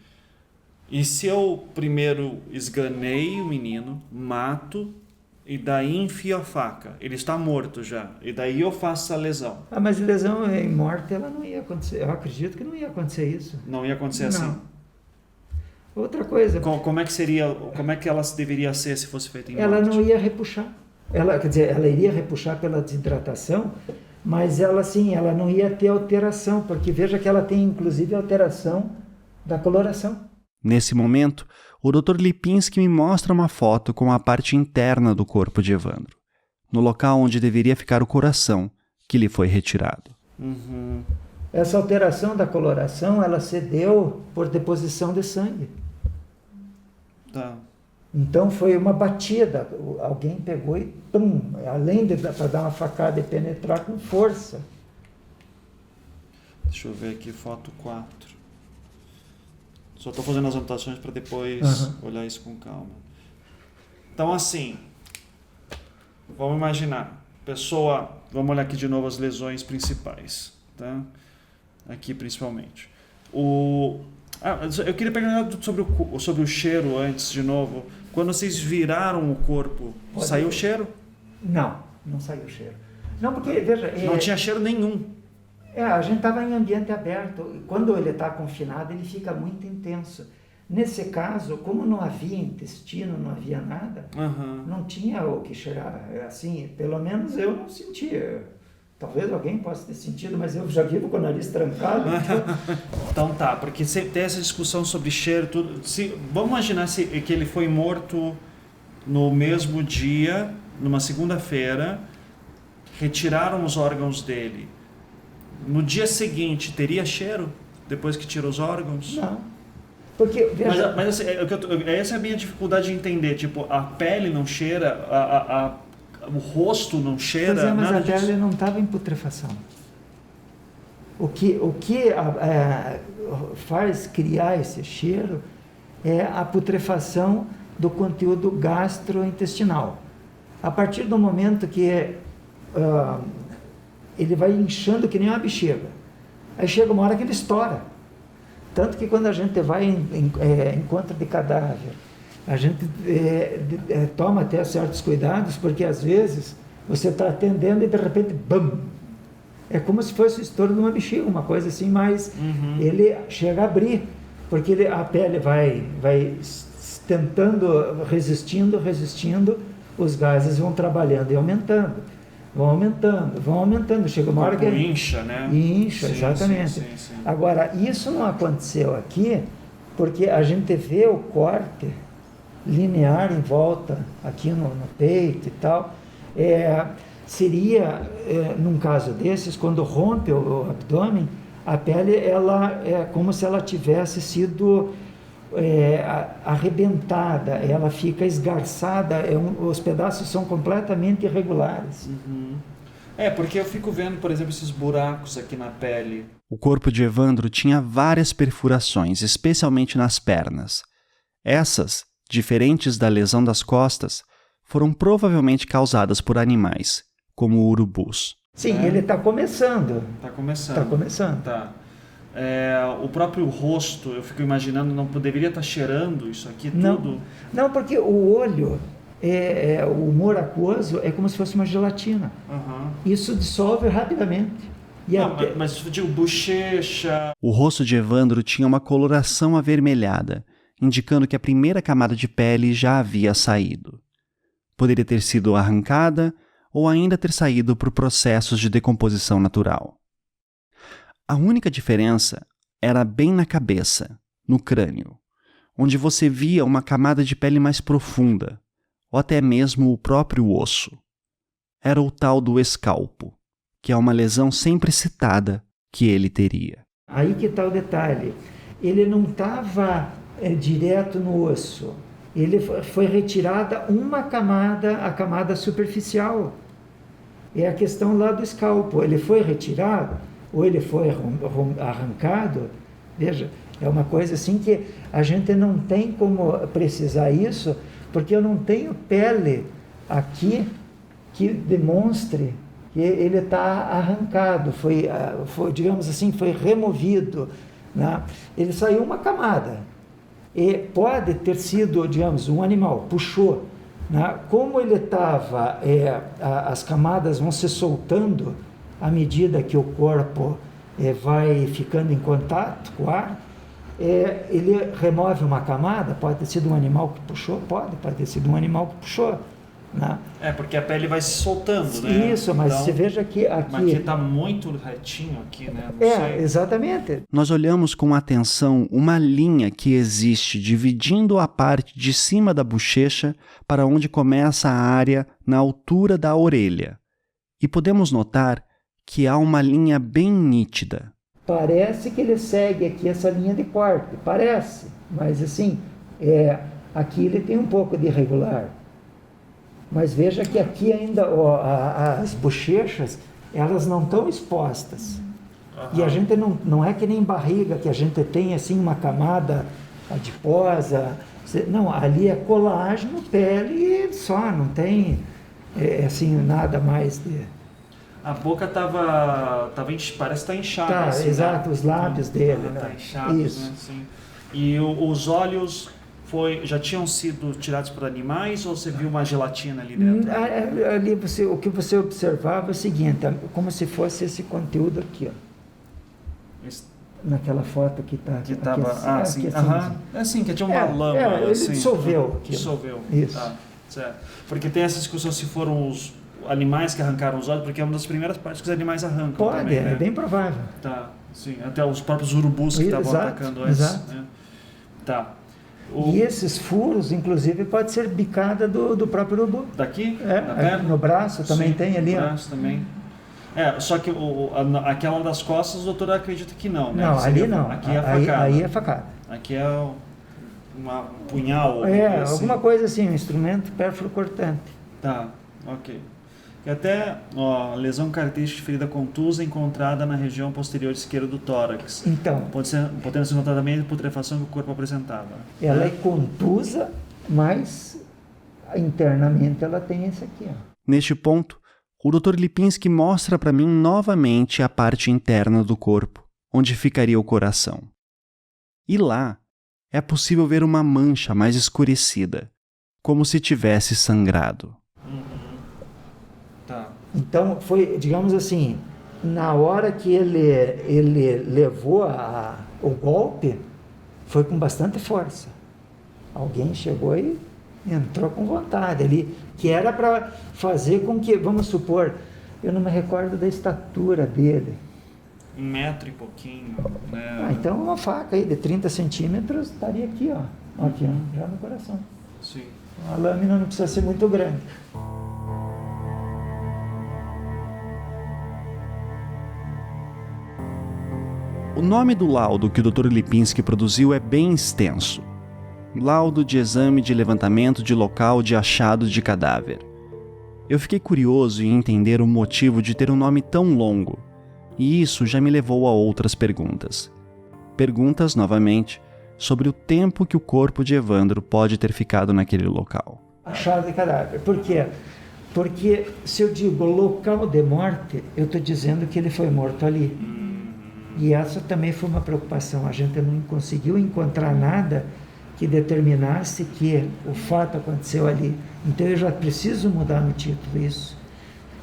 E se eu primeiro esganei o menino, mato, e daí enfio a faca, ele está morto já, e daí eu faço a lesão. Mas lesão em morte, ela não ia acontecer. Eu acredito que não ia acontecer isso. Não ia acontecer assim? Outra coisa... Como é que seria, como é que ela deveria ser se fosse feita em morte? Ela não ia repuxar. Quer dizer, ela iria repuxar pela desidratação, mas ela não ia ter alteração, porque veja que ela tem inclusive alteração da coloração. Nesse momento, o Dr. Lipinski me mostra uma foto com a parte interna do corpo de Evandro, no local onde deveria ficar o coração, que lhe foi retirado. Uhum. Essa alteração da coloração, ela se deu por deposição de sangue. Tá. Então foi uma batida, alguém pegou e pum, além de para dar uma facada e penetrar com força. Deixa eu ver aqui, foto 4. Só estou fazendo as anotações para depois olhar isso com calma. Então, assim, vamos imaginar. Vamos olhar aqui de novo as lesões principais. Tá? Aqui, principalmente. Eu queria perguntar sobre o cheiro antes, de novo. Quando vocês viraram o corpo, saiu o cheiro? Não saiu o cheiro. Não, porque, veja... Não tinha cheiro nenhum. A gente estava em ambiente aberto. Quando ele está confinado, ele fica muito intenso. Nesse caso, como não havia intestino, não havia nada, não tinha o que cheirar. Assim, pelo menos eu não sentia. Talvez alguém possa ter sentido, mas eu já vivo com o nariz trancado. Então tá, porque tem essa discussão sobre cheiro, tudo. Vamos imaginar que ele foi morto no mesmo dia, numa segunda-feira, retiraram os órgãos dele. No dia seguinte, teria cheiro? Depois que tira os órgãos? Não. Porque, veja... Mas assim, essa é a minha dificuldade de entender. Tipo, a pele não cheira, o rosto não cheira, mas nada a pele disso. não estava em putrefação. O que faz criar esse cheiro é a putrefação do conteúdo gastrointestinal. A partir do momento que ele vai inchando que nem uma bexiga. Aí chega uma hora que ele estoura. Tanto que quando a gente vai em encontro de cadáver, a gente toma até certos cuidados, porque às vezes você está atendendo e de repente, bam! É como se fosse o estouro de uma bexiga, uma coisa assim, mas ele chega a abrir, porque a pele vai tentando, resistindo, os gases vão trabalhando e aumentando. Vão aumentando. Chega uma hora que... Incha, né? Incha, sim, exatamente. Sim. Agora, isso não aconteceu aqui, porque a gente vê o corte linear em volta, aqui no peito e tal. Seria, num caso desses, quando rompe o abdômen, a pele ela é como se ela tivesse sido arrebentada, ela fica esgarçada, os pedaços são completamente irregulares. Porque eu fico vendo, por exemplo, esses buracos aqui na pele. O corpo de Evandro tinha várias perfurações, especialmente nas pernas. Essas, diferentes da lesão das costas, foram provavelmente causadas por animais, como urubus. Sim, ele está começando. Está começando. Tá. O próprio rosto, eu fico imaginando, não deveria estar cheirando isso aqui tudo? Não, porque o olho, o humor aquoso é como se fosse uma gelatina. Isso dissolve rapidamente. Mas eu digo bochecha... O rosto de Evandro tinha uma coloração avermelhada, indicando que a primeira camada de pele já havia saído. Poderia ter sido arrancada ou ainda ter saído por processos de decomposição natural. A única diferença era bem na cabeça, no crânio, onde você via uma camada de pele mais profunda, ou até mesmo o próprio osso. Era o tal do escalpo, que é uma lesão sempre citada que ele teria. Aí que está o detalhe. Ele não estava direto no osso. Ele foi retirada uma camada, a camada superficial. É a questão lá do escalpo. Ele foi retirado ou ele foi arrancado. Veja, é uma coisa assim que a gente não tem como precisar isso, porque eu não tenho pele aqui que demonstre que ele está arrancado, foi, digamos assim, foi removido, né? Ele saiu uma camada. E pode ter sido, digamos, um animal, puxou. Né? Como ele estava, as camadas vão se soltando à medida que o corpo vai ficando em contato com o ar, ele remove uma camada, pode ter sido um animal que puxou, pode ter sido um animal que puxou. Né? Porque a pele vai se soltando, né? Isso, mas então, você veja que aqui... Mas aqui está muito retinho aqui, né? Não sei. Exatamente. Nós olhamos com atenção uma linha que existe dividindo a parte de cima da bochecha para onde começa a área na altura da orelha. E podemos notar que há uma linha bem nítida. Parece que ele segue aqui essa linha de corte, parece, mas assim, aqui ele tem um pouco de irregular. Mas veja que aqui ainda as bochechas, elas não estão expostas. E a gente não é que nem barriga, que a gente tem assim uma camada adiposa. Não, ali é colágeno, pele e só, não tem assim nada mais de... A boca parece que está inchada. Tá, assim, exato, né? os lábios dele. Tá Né? inchado, Isso. né? Assim. E os olhos já tinham sido tirados por animais ou você viu uma gelatina ali dentro? Ali o que você observava é o seguinte, como se fosse esse conteúdo aqui, ó. Naquela foto que está... Que estava... sim. Assim, que tinha uma lama. Ele assim, dissolveu aqui. Dissolveu. Isso. Tá, certo. Porque tem essa discussão se foram os animais que arrancaram os olhos, porque é uma das primeiras partes que os animais arrancam. Pode, também, né? é bem provável. Tá, sim. Até os próprios urubus que estavam atacando antes. Exato. Né? Tá. E esses furos, inclusive, pode ser bicada do próprio urubu. Daqui? Da perna? No braço também sim, tem ali. No braço também. Só que aquela das costas, o doutor acredita que não, né? Não, ali não. Aqui é a facada. Aí é facada. Aqui é um punhal. Assim. Assim. Alguma coisa assim, um instrumento pérfuro cortante. Tá, ok. E até, lesão característica de ferida contusa encontrada na região posterior esquerda do tórax. Então, podendo ser notada também a putrefação que o corpo apresentava. Ela é contusa, mas internamente ela tem esse aqui. Ó. Neste ponto, o Dr. Lipinski mostra para mim novamente a parte interna do corpo, onde ficaria o coração. E lá é possível ver uma mancha mais escurecida, como se tivesse sangrado. Tá. Então, foi, digamos assim, na hora que ele levou o golpe, foi com bastante força. Alguém chegou e entrou com vontade ali, que era para fazer com que, vamos supor, eu não me recordo da estatura dele. 1 metro e pouquinho, né? Então uma faca aí de 30 centímetros estaria aqui, ó. Aqui, ó, já no coração. Sim. A lâmina não precisa ser muito grande. O nome do laudo que o Dr. Lipinski produziu é bem extenso. Laudo de exame de levantamento de local de achado de cadáver. Eu fiquei curioso em entender o motivo de ter um nome tão longo, e isso já me levou a outras perguntas. Perguntas, novamente, sobre o tempo que o corpo de Evandro pode ter ficado naquele local. Achado de cadáver. Por quê? Porque se eu digo local de morte, eu estou dizendo que ele foi morto ali. E essa também foi uma preocupação. A gente não conseguiu encontrar nada que determinasse que o fato aconteceu ali. Então eu já preciso mudar no título isso.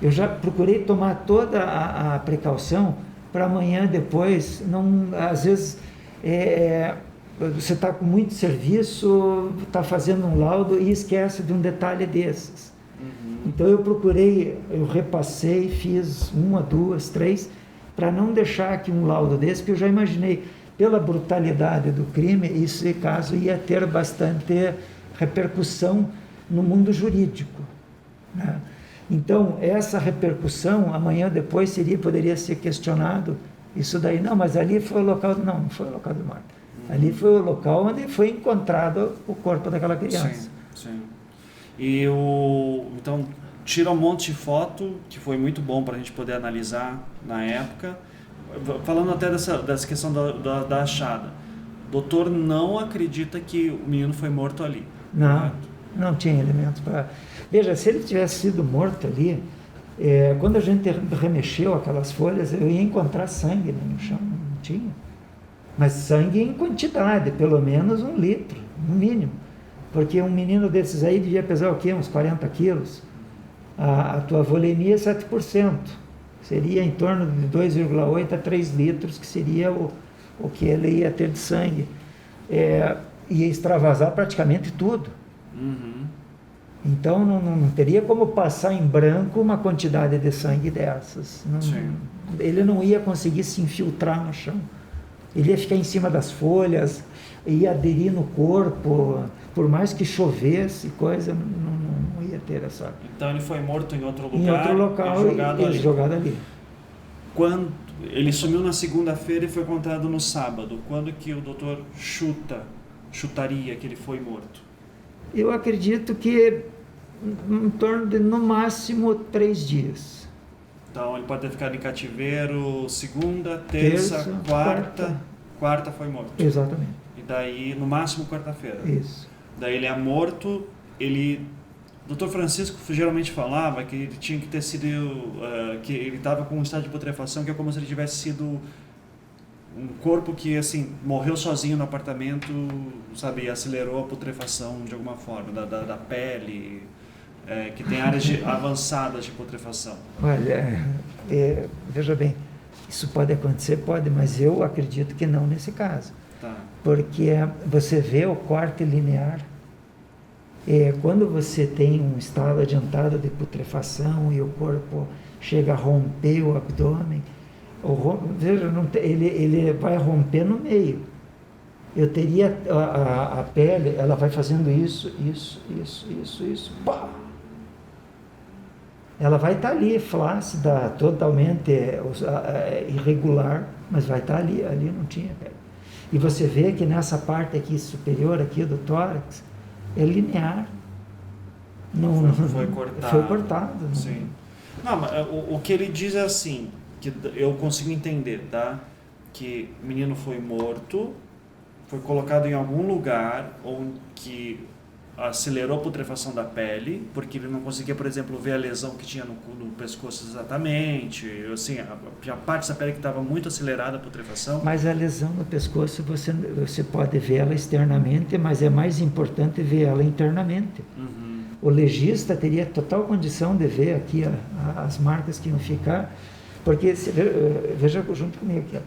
Eu já procurei tomar toda a precaução para amanhã depois, não, às vezes você está com muito serviço, está fazendo um laudo e esquece de um detalhe desses. Então eu repassei, fiz 1, 2, 3, para não deixar aqui um laudo desse, porque eu já imaginei, pela brutalidade do crime, esse caso ia ter bastante repercussão no mundo jurídico, né? Então, essa repercussão, amanhã depois poderia ser questionado, isso daí, não, mas ali foi o local, não foi o local de morte. Ali foi o local onde foi encontrado o corpo daquela criança. Sim. E então, tira um monte de foto, que foi muito bom para a gente poder analisar na época. Falando até dessa questão da achada. O doutor não acredita que o menino foi morto ali. Não, não tinha elementos para... Veja, se ele tivesse sido morto ali, quando a gente remexeu aquelas folhas, eu ia encontrar sangue no chão, não tinha. Mas sangue em quantidade, pelo menos 1 litro, no mínimo. Porque um menino desses aí devia pesar o quê? Uns 40 quilos. A tua volemia é 7%. Seria em torno de 2,8 a 3 litros, que seria o que ele ia ter de sangue. Ia extravasar praticamente tudo. Então não teria como passar em branco uma quantidade de sangue dessas. Ele não ia conseguir se infiltrar no chão. Ele ia ficar em cima das folhas, ia aderir no corpo, por mais que chovesse, coisa, não ia ter essa... Então ele foi morto em outro lugar? Em outro local e jogado ali. Quando ele sumiu na segunda-feira e foi encontrado no sábado, quando que o doutor chutaria que ele foi morto? Eu acredito que em torno de, no máximo, 3 dias. Então ele pode ter ficado em cativeiro segunda, terça, quarta foi morto. Exatamente. E daí, no máximo, quarta-feira. Isso. Daí ele é morto, o Dr. Francisco geralmente falava que ele tinha que ter sido, que ele estava com um estado de putrefação, que é como se ele tivesse sido um corpo que, assim, morreu sozinho no apartamento, sabe, e acelerou a putrefação de alguma forma, da pele, que tem áreas avançadas de putrefação. Olha, veja bem, isso pode acontecer, pode, mas eu acredito que não nesse caso. Tá. Porque você vê o corte linear, quando você tem um estado adiantado de putrefação e o corpo chega a romper o abdômen, veja, ele vai romper no meio. Eu teria a pele, ela vai fazendo isso, pá! Ela vai estar ali, flácida, totalmente irregular, mas vai estar ali não tinha pele. E você vê que nessa parte aqui superior aqui do tórax é linear. Não foi cortado. Foi cortado. Sim. Não, mas o que ele diz é assim, que eu consigo entender, tá? Que o menino foi morto, foi colocado em algum lugar onde acelerou a putrefação da pele, porque ele não conseguia, por exemplo, ver a lesão que tinha no pescoço exatamente, assim, a parte da pele que estava muito acelerada a putrefação. Mas a lesão no pescoço você pode ver ela externamente, mas é mais importante ver ela internamente. O legista teria total condição de ver aqui as marcas que iam ficar, porque, veja junto comigo aqui,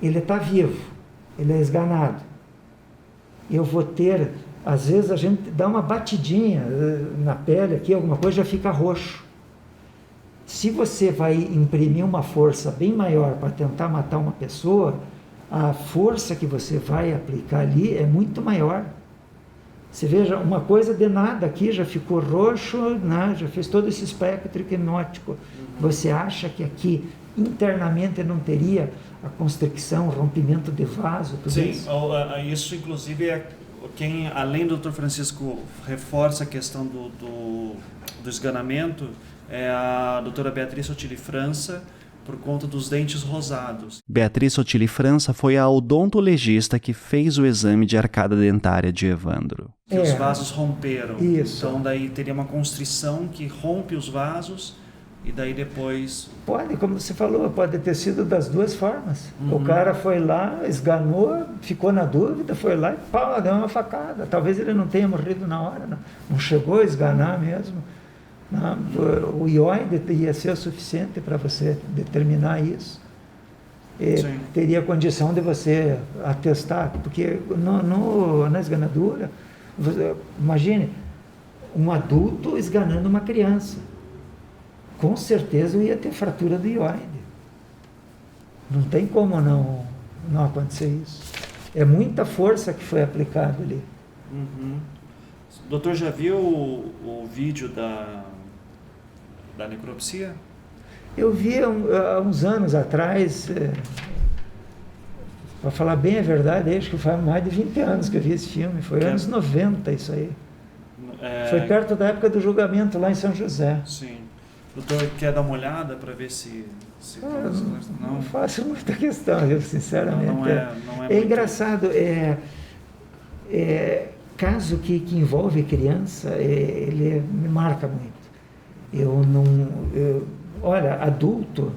ele está vivo, ele é esganado. Eu vou ter, às vezes a gente dá uma batidinha na pele aqui, alguma coisa já fica roxo. Se você vai imprimir uma força bem maior para tentar matar uma pessoa, a força que você vai aplicar ali é muito maior. Você veja, uma coisa de nada aqui já ficou roxo, né? Já fez todo esse espectro quinótico. Você acha que aqui internamente não teria a constricção, o rompimento de vaso, tudo isso? Sim, isso inclusive quem, além do Dr. Francisco, reforça a questão do esganamento, é a doutora Beatriz Sotile França, por conta dos dentes rosados. Beatriz Sotile França foi a odontologista que fez o exame de arcada dentária de Evandro. Que os vasos romperam. Isso. Então daí teria uma constrição que rompe os vasos e daí depois... Pode, como você falou, pode ter sido das duas formas. O cara foi lá, esganou, ficou na dúvida, foi lá e pá, deu uma facada. Talvez ele não tenha morrido na hora, não chegou a esganar mesmo. Não, o ióide ia ser o suficiente para você determinar isso. Teria condição de você atestar, porque na esganadura, imagine, um adulto esganando uma criança. Com certeza ia ter fratura do ióide. Não tem como não acontecer isso. É muita força que foi aplicada ali. O doutor já viu o vídeo da necropsia? Eu vi há uns anos atrás, para falar bem a verdade, acho que faz mais de 20 anos que eu vi esse filme, foi anos 90 isso aí. Foi perto da época do julgamento lá em São José. Sim. O doutor quer dar uma olhada para ver se não faço muita questão, eu sinceramente. Não é muito... engraçado, caso que envolve criança, ele me marca muito. Olha, adulto,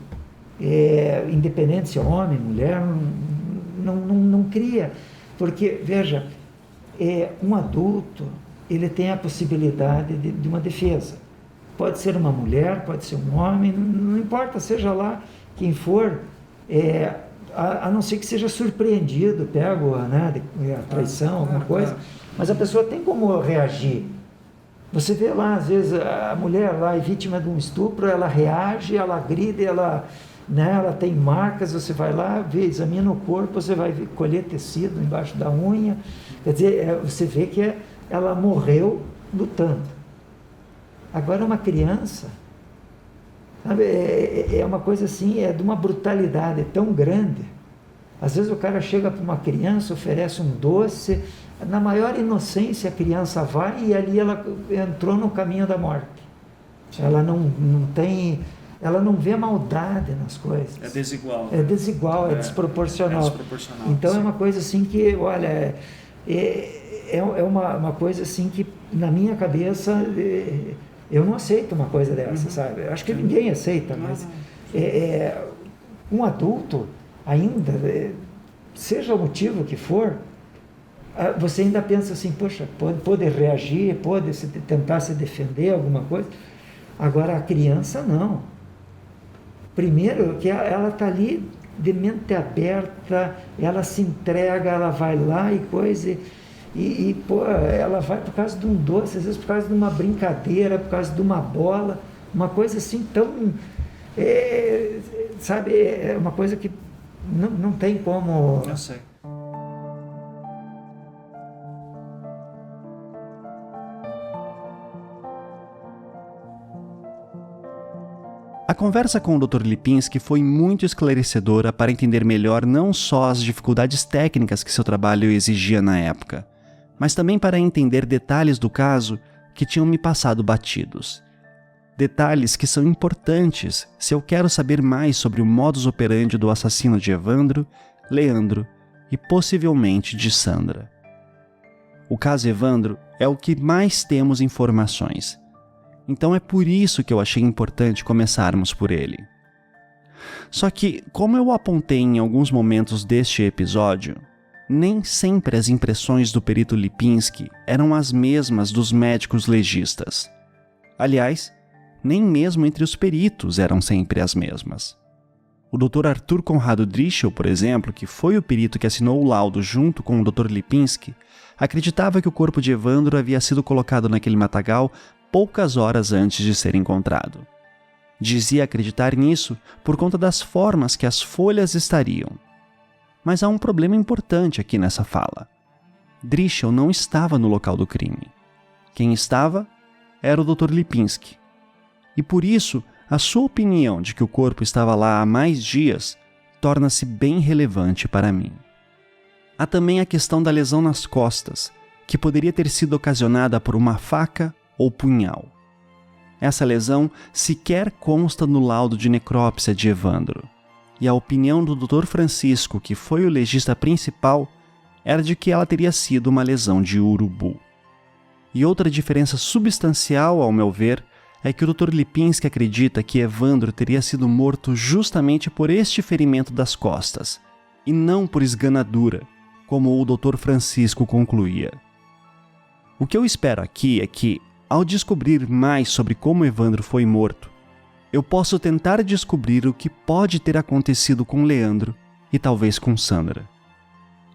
independente se é homem, mulher, não cria. Porque, veja, um adulto, ele tem a possibilidade de uma defesa. Pode ser uma mulher, pode ser um homem, não importa, seja lá quem for, a não ser que seja surpreendido, pego, né, a traição, alguma coisa, mas a pessoa tem como reagir. Você vê lá, às vezes, a mulher lá é vítima de um estupro, ela reage, ela grita, ela tem marcas, você vai lá, vê, examina o corpo, você vai colher tecido embaixo da unha, quer dizer, você vê que ela morreu lutando. Agora uma criança, sabe, é uma coisa assim, é de uma brutalidade tão grande. Às vezes o cara chega para uma criança, oferece um doce, na maior inocência a criança vai e ali ela entrou no caminho da morte. Ela não tem, ela não vê maldade nas coisas. É desigual. É desigual, é desproporcional. É desproporcional. Então sim. é uma coisa assim que, olha, é uma coisa assim que na minha cabeça eu não aceito uma coisa dessa, sabe? Eu acho que ninguém aceita, mas um adulto ainda, seja o motivo que for, você ainda pensa assim, poxa, pode reagir, pode tentar se defender, alguma coisa. Agora a criança não. Primeiro que ela está ali de mente aberta, ela se entrega, ela vai lá e coisa, pô, ela vai por causa de um doce, às vezes por causa de uma brincadeira, por causa de uma bola, uma coisa assim tão, sabe, é uma coisa que não tem como... Eu sei. A conversa com o Dr. Lipinski foi muito esclarecedora para entender melhor não só as dificuldades técnicas que seu trabalho exigia na época, mas também para entender detalhes do caso que tinham me passado batidos. Detalhes que são importantes se eu quero saber mais sobre o modus operandi do assassino de Evandro, Leandro e possivelmente de Sandra. O caso Evandro é o que mais temos informações. Então é por isso que eu achei importante começarmos por ele. Só que, como eu apontei em alguns momentos deste episódio, nem sempre as impressões do perito Lipinski eram as mesmas dos médicos legistas. Aliás, nem mesmo entre os peritos eram sempre as mesmas. O Dr. Arthur Conrado Drischel, por exemplo, que foi o perito que assinou o laudo junto com o Dr. Lipinski, acreditava que o corpo de Evandro havia sido colocado naquele matagal poucas horas antes de ser encontrado. Dizia acreditar nisso por conta das formas que as folhas estariam. Mas há um problema importante aqui nessa fala. Drischel não estava no local do crime. Quem estava era o Dr. Lipinski. E por isso, a sua opinião de que o corpo estava lá há mais dias torna-se bem relevante para mim. Há também a questão da lesão nas costas, que poderia ter sido ocasionada por uma faca ou punhal. Essa lesão sequer consta no laudo de necrópsia de Evandro, e a opinião do Dr. Francisco, que foi o legista principal, era de que ela teria sido uma lesão de urubu. E outra diferença substancial, ao meu ver, é que o Dr. Lipinski acredita que Evandro teria sido morto justamente por este ferimento das costas, e não por esganadura, como o Dr. Francisco concluía. O que eu espero aqui é que, ao descobrir mais sobre como Evandro foi morto, eu posso tentar descobrir o que pode ter acontecido com Leandro e talvez com Sandra.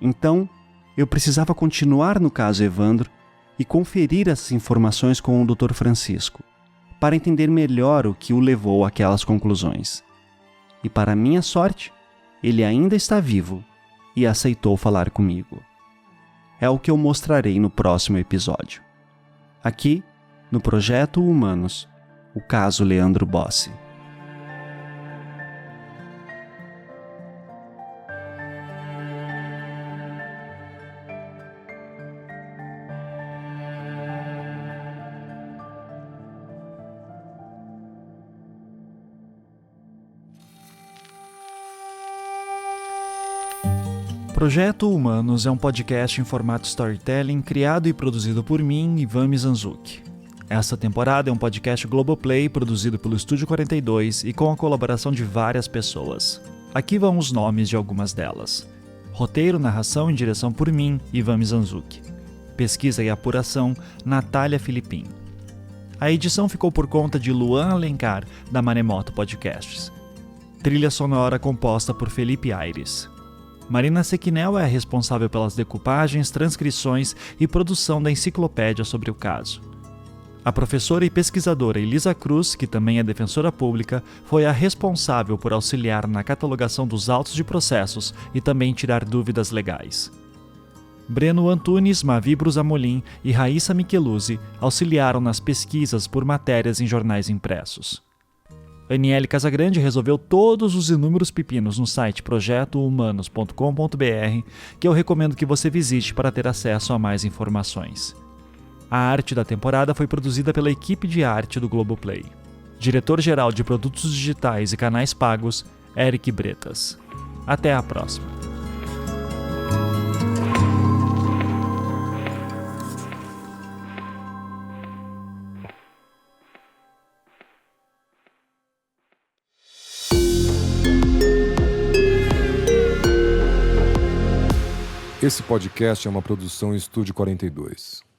Então, eu precisava continuar no caso Evandro e conferir essas informações com o Dr. Francisco, para entender melhor o que o levou àquelas conclusões. E para minha sorte, ele ainda está vivo e aceitou falar comigo. É o que eu mostrarei no próximo episódio. Aqui, no Projeto Humanos, o caso Leandro Bossi. Projeto Humanos é um podcast em formato storytelling criado e produzido por mim, Ivan Mizanzuki. Esta temporada é um podcast Globoplay produzido pelo Estúdio 42 e com a colaboração de várias pessoas. Aqui vão os nomes de algumas delas. Roteiro, narração e direção por mim, Ivan Mizanzuki. Pesquisa e apuração, Natália Filipim. A edição ficou por conta de Luan Alencar, da Maremoto Podcasts. Trilha sonora composta por Felipe Aires. Marina Sequinel é a responsável pelas decoupagens, transcrições e produção da enciclopédia sobre o caso. A professora e pesquisadora Elisa Cruz, que também é defensora pública, foi a responsável por auxiliar na catalogação dos autos de processos e também tirar dúvidas legais. Breno Antunes, Mavi Brusamolim e Raíssa Micheluzzi auxiliaram nas pesquisas por matérias em jornais impressos. Aniele Casagrande resolveu todos os inúmeros pepinos no site projetohumanos.com.br, que eu recomendo que você visite para ter acesso a mais informações. A arte da temporada foi produzida pela equipe de arte do Globoplay. Diretor-geral de produtos digitais e canais pagos, Eric Bretas. Até a próxima. Esse podcast é uma produção Estúdio 42.